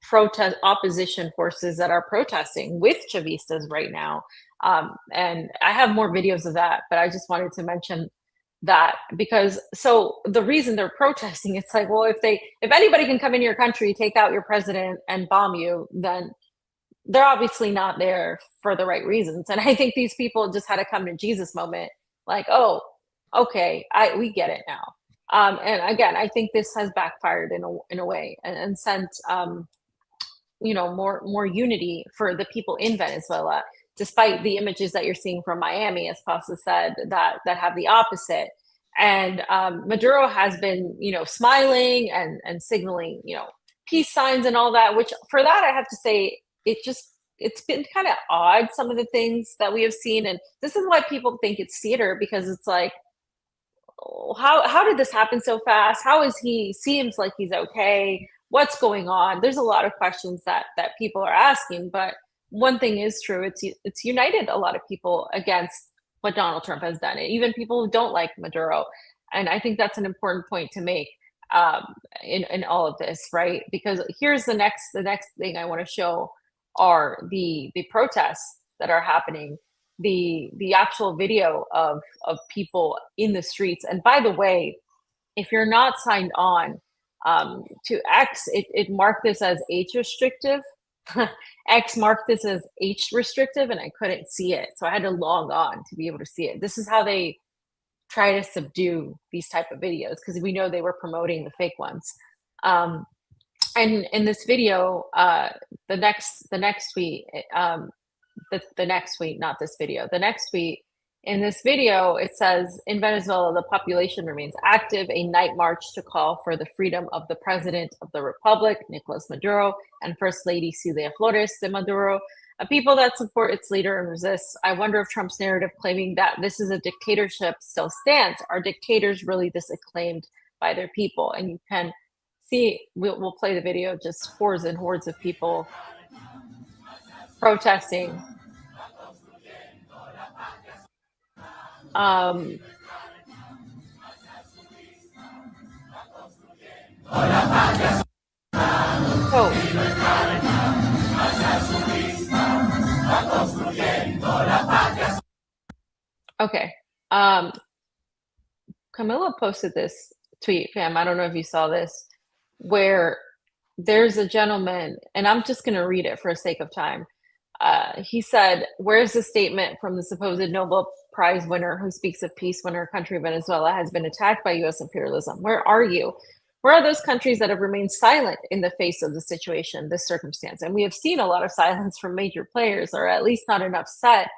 protest opposition forces that are protesting with Chavistas right now. And I have more videos of that, but I just wanted to mention that because the reason they're protesting, it's like, well, if anybody can come in your country, take out your president and bomb you, then they're obviously not there for the right reasons. And I think these people just had a come to Jesus moment, like, oh, okay, we get it now. And again, I think this has backfired in a way and sent more unity for the people in Venezuela, despite the images that you're seeing from Miami, as Pasta said, that have the opposite. And Maduro has been, smiling and signaling, peace signs and all that, which for that, I have to say, it's been kind of odd, some of the things that we have seen. And this is why people think it's theater, because it's like, how did this happen so fast? How is he? Seems like he's okay. What's going on? There's a lot of questions that people are asking, but one thing is true. It's united a lot of people against what Donald Trump has done, and even people who don't like Maduro. And I think that's an important point to make in all of this, right? Because here's the next thing I want to show are the protests that are happening, the actual video of people in the streets. And by the way, if you're not signed on to X, it marked this as age restrictive. X marked this as age restrictive, and I couldn't see it, so I had to log on to be able to see it. This is how they try to subdue these type of videos, because we know they were promoting the fake ones. And in this video, the next tweet, the next tweet, not this video, the next tweet. In this video, it says, in Venezuela, the population remains active. A night march to call for the freedom of the president of the republic, Nicolas Maduro, and First Lady Celia Flores de Maduro, a people that support its leader and resist. I wonder if Trump's narrative claiming that this is a dictatorship still stands. Are dictators really this acclaimed by their people? And you can see, we'll play the video, just hordes and hordes of people protesting. Okay. Camilla posted this tweet, fam. I don't know if you saw this, where there's a gentleman, and I'm just going to read it for the sake of time. He said, where's the statement from the supposed Nobel Prize winner who speaks of peace when her country, Venezuela, has been attacked by U.S. imperialism? Where are you? Where are those countries that have remained silent in the face of the situation, this circumstance? And we have seen a lot of silence from major players, or at least not enough said.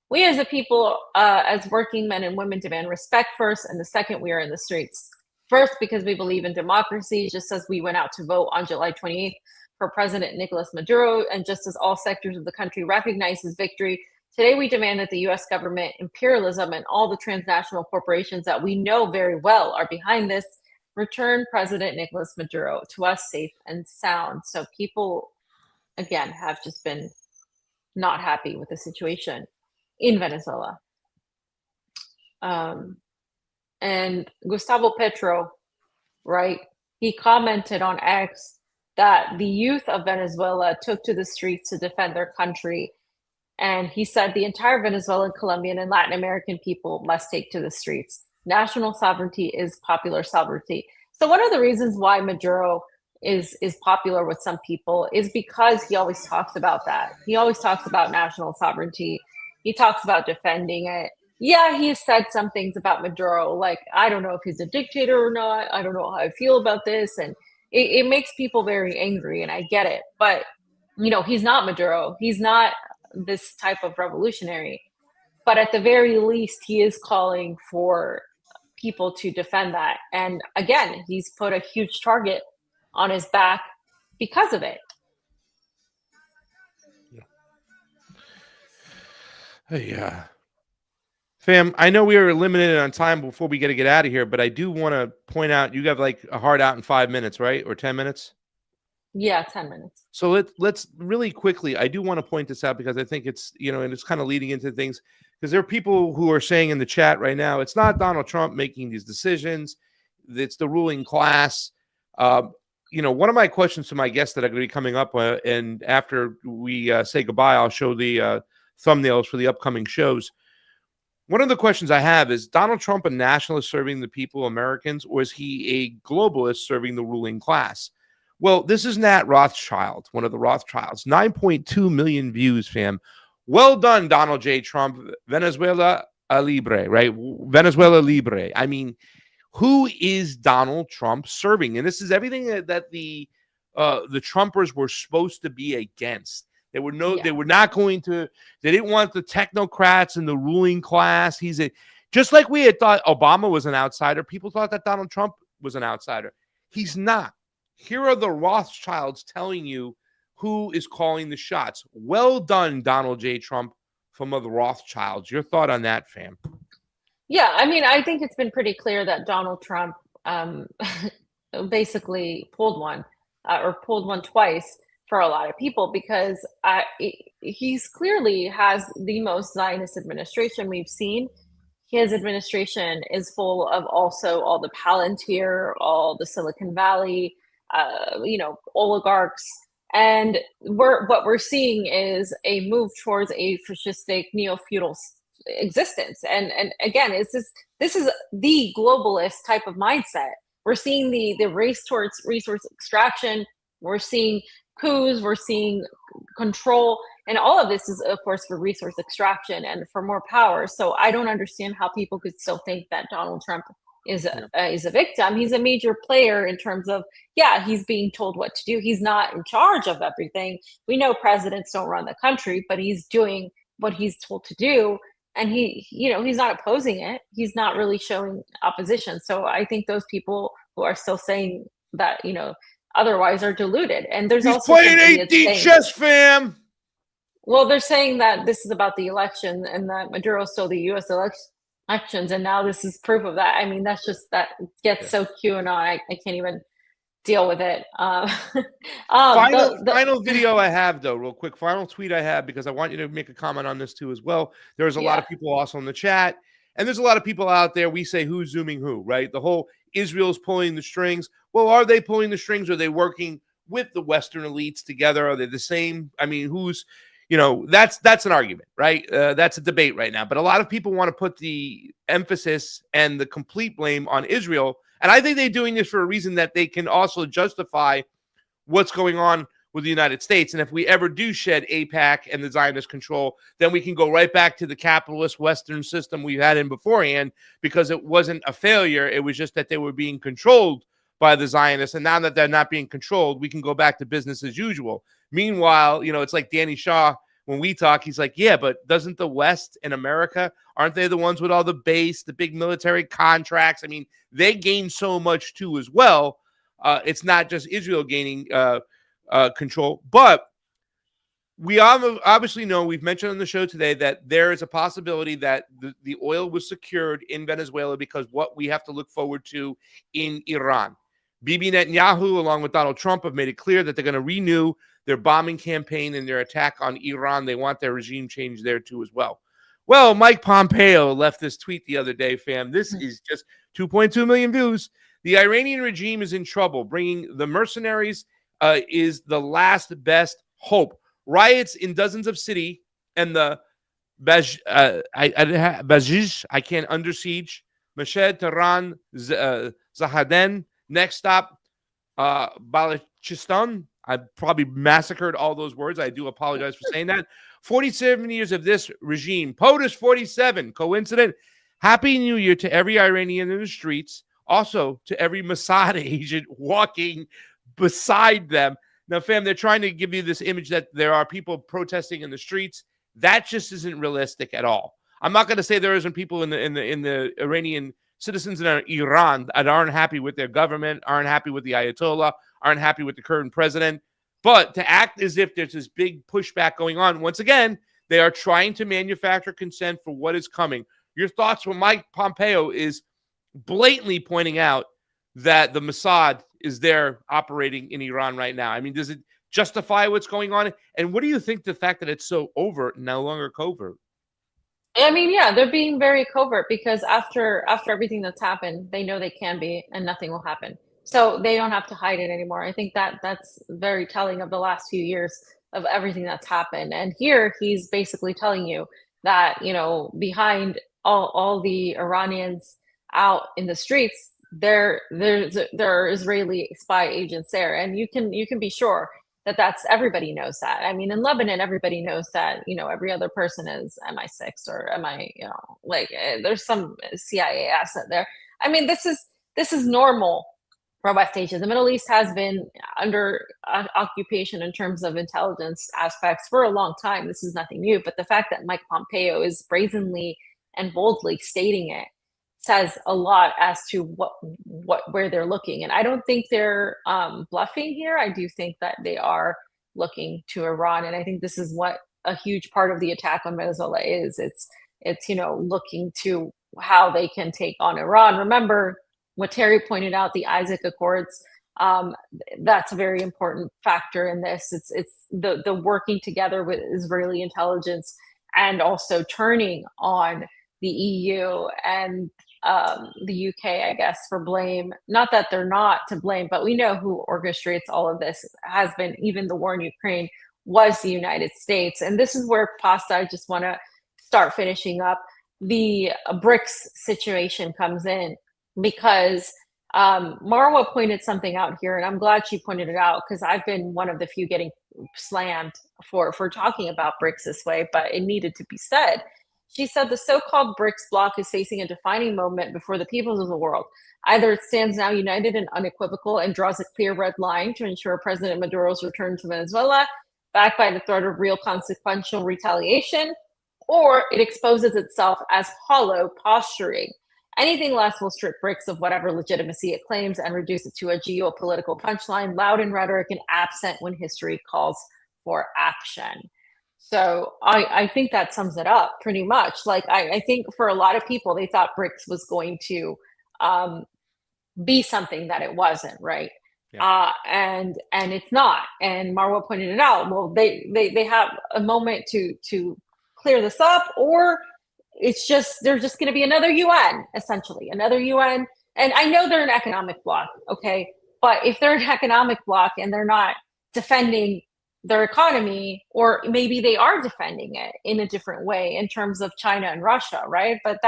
We as a people, as working men and women, demand respect first, and the second, we are in the streets. First, because we believe in democracy, just as we went out to vote on July 28th for President Nicolas Maduro, and just as all sectors of the country recognize his victory, today we demand that the U.S. government, imperialism, and all the transnational corporations that we know very well are behind this return President Nicolas Maduro to us safe and sound. So people, again, have just been not happy with the situation in Venezuela. And Gustavo Petro, right, he commented on X that the youth of Venezuela took to the streets to defend their country. And he said the entire Venezuelan, Colombian, and Latin American people must take to the streets. National sovereignty is popular sovereignty. So one of the reasons why Maduro is popular with some people is because he always talks about that. He always talks about national sovereignty. He talks about defending it. Yeah, he said some things about Maduro, like, I don't know if he's a dictator or not. I don't know how I feel about this. And it makes people very angry, and I get it. But, he's not Maduro. He's not this type of revolutionary. But at the very least, he is calling for people to defend that. And again, he's put a huge target on his back because of it. Yeah. Fam, I know we are limited on time before we get out of here, but I do want to point out you have like a hard out in 5 minutes, right? Or 10 minutes? Yeah, 10 minutes. So let's really quickly, I do want to point this out because I think it's, and it's kind of leading into things, because there are people who are saying in the chat right now, it's not Donald Trump making these decisions. It's the ruling class. One of my questions to my guests that are going to be coming up, and after we say goodbye, I'll show the thumbnails for the upcoming shows. One of the questions I have is Donald Trump a nationalist serving the people, Americans, or is he a globalist serving the ruling class? Well, this is Nat Rothschild, one of the Rothschilds. 9.2 million views, fam. Well done, Donald J. Trump. Venezuela libre, right? Venezuela libre. I mean, who is Donald Trump serving? And this is everything that the Trumpers were supposed to be against. They were not going to, they didn't want the technocrats and the ruling class. Just like we had thought Obama was an outsider, people thought that Donald Trump was an outsider. He's not. Here are the Rothschilds telling you who is calling the shots. Well done, Donald J. Trump from the Rothschilds. Your thought on that, fam? Yeah, I mean, I think it's been pretty clear that Donald Trump basically pulled one twice for a lot of people, because he's clearly has the most Zionist administration we've seen. His administration is full of also all the Palantir, all the Silicon Valley, oligarchs. And what we're seeing is a move towards a fascistic neo-feudal existence. And again, this is the globalist type of mindset. We're seeing the race towards resource extraction. We're seeing coups, we're seeing control, and all of this is, of course, for resource extraction and for more power. So I don't understand how people could still think that Donald Trump is a victim. He's a major player in terms of, he's being told what to do. He's not in charge of everything. We know presidents don't run the country, but he's doing what he's told to do. And he's not opposing it. He's not really showing opposition. So I think those people who are still saying that, otherwise are deluded. And there's He's also playing 8D chess, fam. Well, they're saying that this is about the election and that Maduro stole the U.S. elections, and now this is proof of that. I mean, that gets so QAnon. I can't even deal with it. Final video I have, though, real quick. Final tweet I have, because I want you to make a comment on this too as well. There's a lot of people also in the chat, and there's a lot of people out there. We say who's zooming who, right? The whole Israel's pulling the strings. Well, are they pulling the strings? Are they working with the Western elites together? Are they the same? I mean, who's, that's an argument, right? That's a debate right now. But a lot of people want to put the emphasis and the complete blame on Israel. And I think they're doing this for a reason that they can also justify what's going on with the United States. And if we ever do shed AIPAC and the Zionist control, then we can go right back to the capitalist Western system we had in beforehand, because it wasn't a failure. It was just that they were being controlled by the Zionists. And now that they're not being controlled, we can go back to business as usual. Meanwhile, it's like Danny Shaw, when we talk, he's like, yeah, but doesn't the West in America, aren't they the ones with all the base, the big military contracts? I mean, they gain so much too as well. It's not just Israel gaining control, but we obviously know, we've mentioned on the show today, that there is a possibility that the oil was secured in Venezuela because what we have to look forward to in Iran. Bibi Netanyahu, along with Donald Trump, have made it clear that they're going to renew their bombing campaign and their attack on Iran. They want their regime change there too as well. Well, Mike Pompeo left this tweet the other day, fam. This is just 2.2 million views. The Iranian regime is in trouble. Bringing the mercenaries is the last best hope. Riots in dozens of cities and the Bajish, I can't, under siege. Mashhad, Tehran, Zahaden. Next stop, Balochistan. I probably massacred all those words. I do apologize for saying that. 47 years of this regime. POTUS 47. Coincident? Happy New Year to every Iranian in the streets. Also to every Mossad agent walking beside them. Now, fam, they're trying to give you this image that there are people protesting in the streets. That just isn't realistic at all. I'm not going to say there isn't people in the Iranian citizens in Iran that aren't happy with their government, aren't happy with the Ayatollah, aren't happy with the current president. But to act as if there's this big pushback going on, once again, they are trying to manufacture consent for what is coming. Your thoughts when Mike Pompeo is blatantly pointing out that the Mossad is there operating in Iran right now? I mean, does it justify what's going on? And what do you think the fact that it's so overt and no longer covert? I mean, yeah, they're being very covert because after everything that's happened, they know they can be and nothing will happen. So they don't have to hide it anymore. I think that's very telling of the last few years of everything that's happened. And here he's basically telling you that, behind all the Iranians out in the streets, there are Israeli spy agents there. And you can be sure that's everybody knows that. I mean, in Lebanon, everybody knows that, every other person is MI6 or there's some CIA asset there. I mean, this is normal for West Asia. The Middle East has been under occupation in terms of intelligence aspects for a long time. This is nothing new, but the fact that Mike Pompeo is brazenly and boldly stating it says a lot as to where they're looking. And I don't think they're bluffing here. I do think that they are looking to Iran. And I think this is what a huge part of the attack on Venezuela is. It's looking to how they can take on Iran. Remember what Teri pointed out, the Isaac Accords. That's a very important factor in this. It's the working together with Israeli intelligence and also turning on the EU and the UK, I guess, for blame. Not that they're not to blame, but we know who orchestrates all of this has been, even the war in Ukraine, was the United States. And this is where, Pasta, I just want to start finishing up. The BRICS situation comes in because Marwa pointed something out here, and I'm glad she pointed it out because I've been one of the few getting slammed for talking about BRICS this way, but it needed to be said. She said the so-called BRICS bloc is facing a defining moment before the peoples of the world. Either it stands now united and unequivocal and draws a clear red line to ensure President Maduro's return to Venezuela, backed by the threat of real consequential retaliation, or it exposes itself as hollow posturing. Anything less will strip BRICS of whatever legitimacy it claims and reduce it to a geopolitical punchline, loud in rhetoric and absent when history calls for action. So I think that sums it up pretty much. Like, I think for a lot of people, they thought BRICS was going to be something that it wasn't, right? Yeah. And it's not. And Marwa pointed it out. Well, they have a moment to clear this up, or it's just, there's just going to be another UN, essentially, another UN. And I know they're an economic bloc, okay? But if they're an economic bloc and they're not defending their economy, or maybe they are defending it in a different way in terms of China and Russia, right? But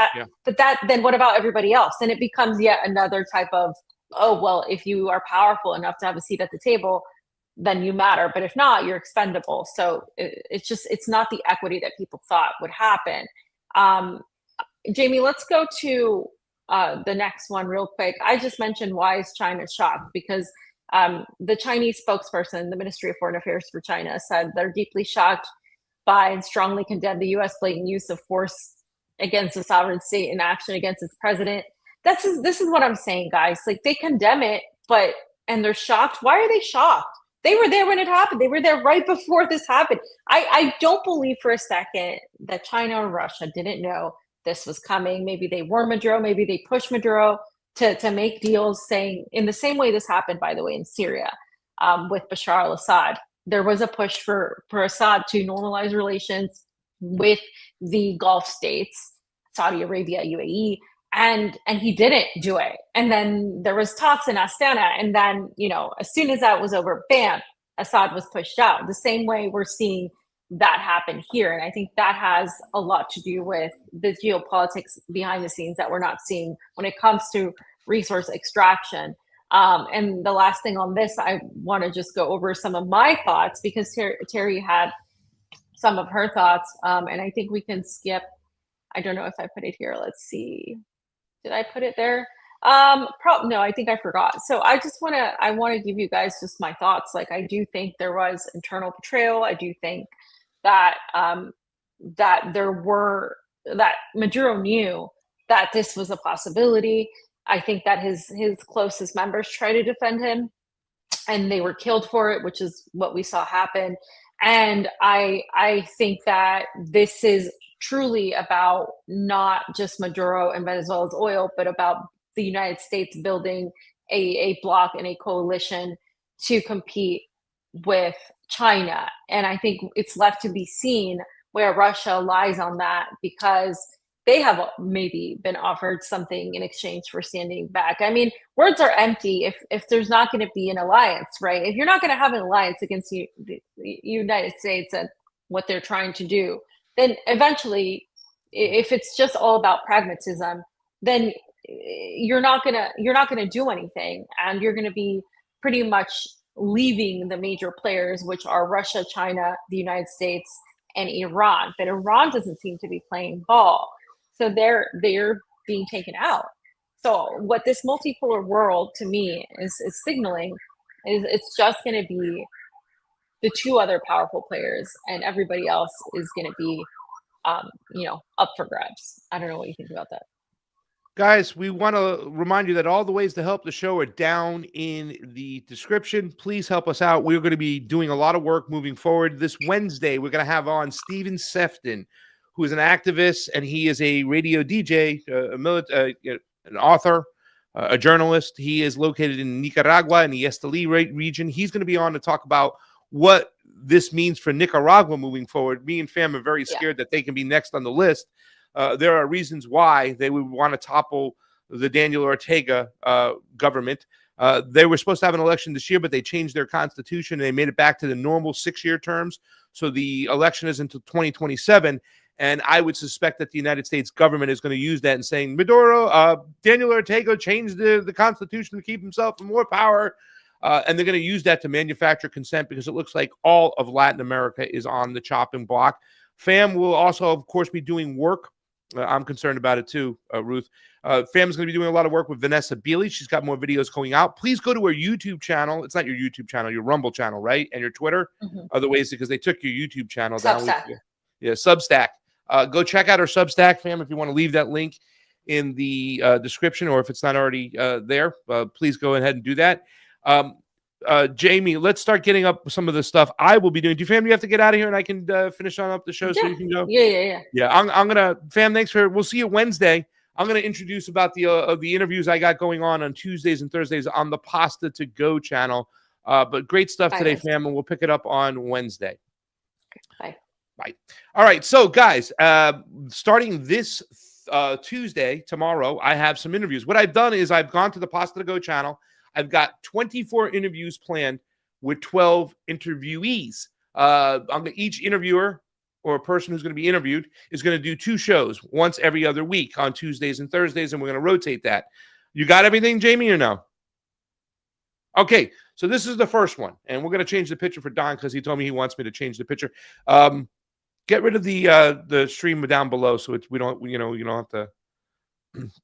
then what about everybody else? And it becomes yet another type of, oh, well, if you are powerful enough to have a seat at the table, then you matter. But if not, you're expendable. So it's not the equity that people thought would happen. Jayme, let's go to the next one real quick. I just mentioned why is China shocked? Because the Chinese spokesperson, the Ministry of Foreign Affairs for China, said they're deeply shocked by and strongly condemn the U.S. blatant use of force against a sovereign state in action against its president. This is what I'm saying, guys. Like, they condemn it, and they're shocked. Why are they shocked? They were there when it happened. They were there right before this happened. I don't believe for a second that China or Russia didn't know this was coming. Maybe they were Maduro. Maybe they pushed Maduro to make deals, saying, in the same way this happened, by the way, in Syria with Bashar al-Assad. There was a push for Assad to normalize relations with the Gulf states, Saudi Arabia, UAE, and he didn't do it. And then there was talks in Astana, and then, you know, as soon as that was over, bam, Assad was pushed out. The same way we're seeing that happen here. And I think that has a lot to do with the geopolitics behind the scenes that we're not seeing when it comes to resource extraction. And the last thing on this, I want to just go over some of my thoughts, because Teri had some of her thoughts, and I think we can skip. I don't know if I put it here. Let's see. Did I put it there? No, I think I forgot. So I want to give you guys just my thoughts. Like, I do think there was internal betrayal. I do think that that Maduro knew that this was a possibility. I think that his closest members tried to defend him, and they were killed for it, which is what we saw happen. And I think that this is truly about not just Maduro and Venezuela's oil, but about the United States building a bloc and a coalition to compete with China. And I think it's left to be seen where Russia lies on that, because they have maybe been offered something in exchange for standing back. I mean, words are empty if there's not going to be an alliance, right? If you're not going to have an alliance against the United States and what they're trying to do, then eventually, if it's just all about pragmatism, then you're not gonna do anything, and you're gonna be pretty much leaving the major players, which are Russia, China, the United States, and Iran. But Iran doesn't seem to be playing ball, so they're being taken out. So what this multipolar world to me is signaling is it's just going to be the two other powerful players, and everybody else is going to be, up for grabs. I don't know what you think about that. Guys, we want to remind you that all the ways to help the show are down in the description. Please help us out. We're going to be doing a lot of work moving forward. This Wednesday, we're going to have on Steven Sefton, who is an activist, and he is a radio DJ, an author, a journalist. He is located in Nicaragua in the Esteli region. He's going to be on to talk about what this means for Nicaragua moving forward. Me and Fam are very scared that they can be next on the list. There are reasons why they would want to topple the Daniel Ortega government. They were supposed to have an election this year, but they changed their constitution and they made it back to the normal 6-year terms. So the election is until 2027. And I would suspect that the United States government is going to use that and saying, Maduro, Daniel Ortega changed the constitution to keep himself in more power. And they're going to use that to manufacture consent, because it looks like all of Latin America is on the chopping block. Fam will also, of course, be doing work. I'm concerned about it too, Ruth. Fam is going to be doing a lot of work with Vanessa Beeley. She's got more videos going out. Please go to her YouTube channel. It's not your YouTube channel, your Rumble channel, right? And your Twitter are the ways, because they took your YouTube channel down. Substack. Go check out her Substack, Fam, if you want to leave that link in the description, or if it's not already there, please go ahead and do that. Jayme, let's start getting up some of the stuff I will be doing. Do you, Fam, you have to get out of here and I can finish on up the show so you can go? Yeah. I'm gonna, Fam, thanks for, we'll see you Wednesday. I'm gonna introduce about the interviews I got going on Tuesdays and Thursdays on the Pasta to Go channel. But great stuff today, Fam, and we'll pick it up on Wednesday. Bye. All right, so guys, starting this Tuesday, tomorrow, I have some interviews. What I've done is I've gone to the Pasta to Go channel. I've got 24 interviews planned with 12 interviewees. Each interviewer or a person who's going to be interviewed is going to do 2 shows once every other week on Tuesdays and Thursdays, and we're going to rotate that. You got everything, Jayme, or no? Okay, so this is the first one, and we're going to change the picture for Don because he told me he wants me to change the picture. Get rid of the stream down below, so you don't have to.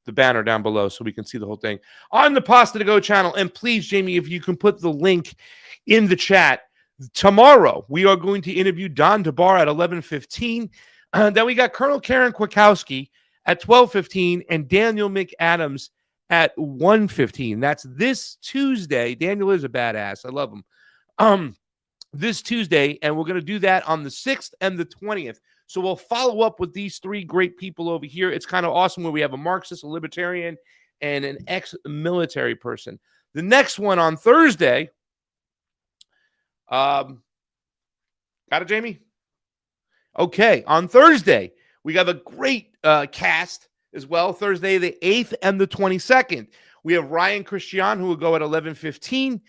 The banner down below so we can see the whole thing on the Pasta to Go channel. And please, Jayme, if you can put the link in the chat. Tomorrow we are going to interview Don DeBar at 11:15. Then we got Colonel Karen Kwiatkowski at 12:15 and Daniel McAdams at 1:15. That's this Tuesday. Daniel is a badass. I love him. This Tuesday, and we're going to do that on the 6th and the 20th. So we'll follow up with these 3 great people over here. It's kind of awesome where we have a Marxist, a libertarian, and an ex-military person. The next one on Thursday. Got it, Jayme? Okay. On Thursday, we have a great cast as well. Thursday, the 8th and the 22nd. We have Ryan Christian, who will go at 11:15.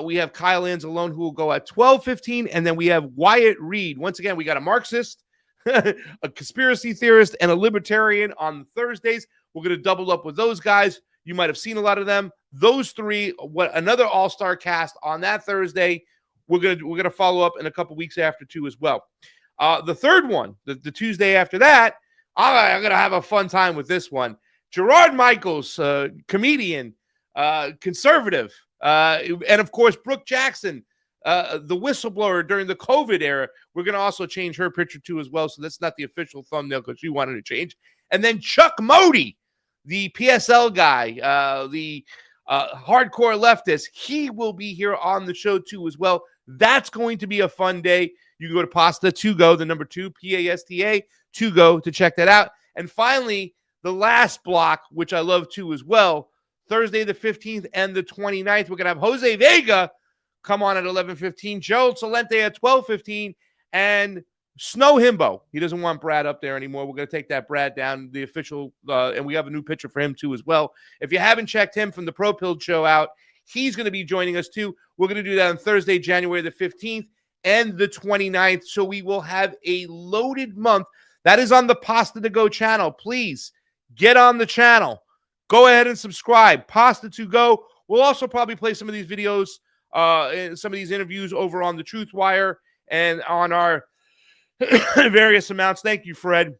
We have Kyle Anzalone, who will go at 12:15. And then we have Wyatt Reed. Once again, we got a Marxist, a conspiracy theorist, and a libertarian on Thursdays. We're going to double up with those guys. You might have seen a lot of them. Those three, another all-star cast on that Thursday. We're gonna follow up in a couple weeks after too as well. The third one, the Tuesday after that, I'm gonna have a fun time with this one. Gerard Michaels, comedian, conservative, and of course Brooke Jackson, the whistleblower during the COVID era. We're gonna also change her picture too as well. So that's not the official thumbnail because she wanted to change. And then Chuck Modi, the PSL guy, the hardcore leftist, he will be here on the show too as well. That's going to be a fun day. You can go to Pasta to go, the number 2, PASTA to go to check that out. And finally, the last block, which I love too as well, Thursday the 15th and the 29th, we're going to have Jose Vega come on at 11:15, Gerald Salente at 12:15, and Snow Himbo. He doesn't want Brad up there anymore. We're going to take that Brad down, the official, and we have a new picture for him too as well. If you haven't checked him from the Pro Pilled show out, he's going to be joining us too. We're going to do that on Thursday, January the 15th and the 29th. So we will have a loaded month. That is on the Pasta to Go channel. Please get on the channel. Go ahead and subscribe. Pasta to Go. We'll also probably play some of these videos, and some of these interviews over on the TruthWire and on our various amounts. Thank you, Fred.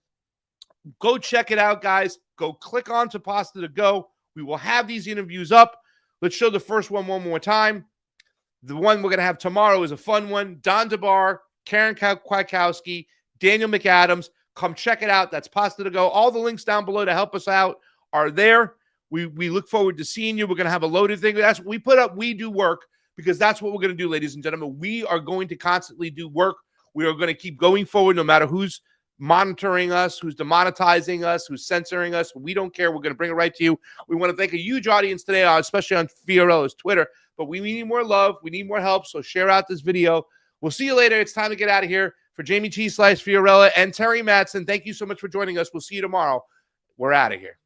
Go check it out, guys. Go click on to Pasta to Go. We will have these interviews up. Let's show the first one more time. The one we're going to have tomorrow is a fun one. Don DeBar, Karen Kwiatkowski, Daniel McAdams. Come check it out. That's Pasta to Go. All the links down below to help us out are there. We look forward to seeing you. We're going to have a loaded thing. That's what we put up. We do work because that's what we're going to do, ladies and gentlemen. We are going to constantly do work. We are going to keep going forward no matter who's monitoring us, who's demonetizing us, who's censoring us. We don't care. We're going to bring it right to you. We want to thank a huge audience today, especially on Fiorella's Twitter. But we need more love. We need more help. So share out this video. We'll see you later. It's time to get out of here. For Jayme, CheeseSlice, Fiorella, and Teri Matson, thank you so much for joining us. We'll see you tomorrow. We're out of here.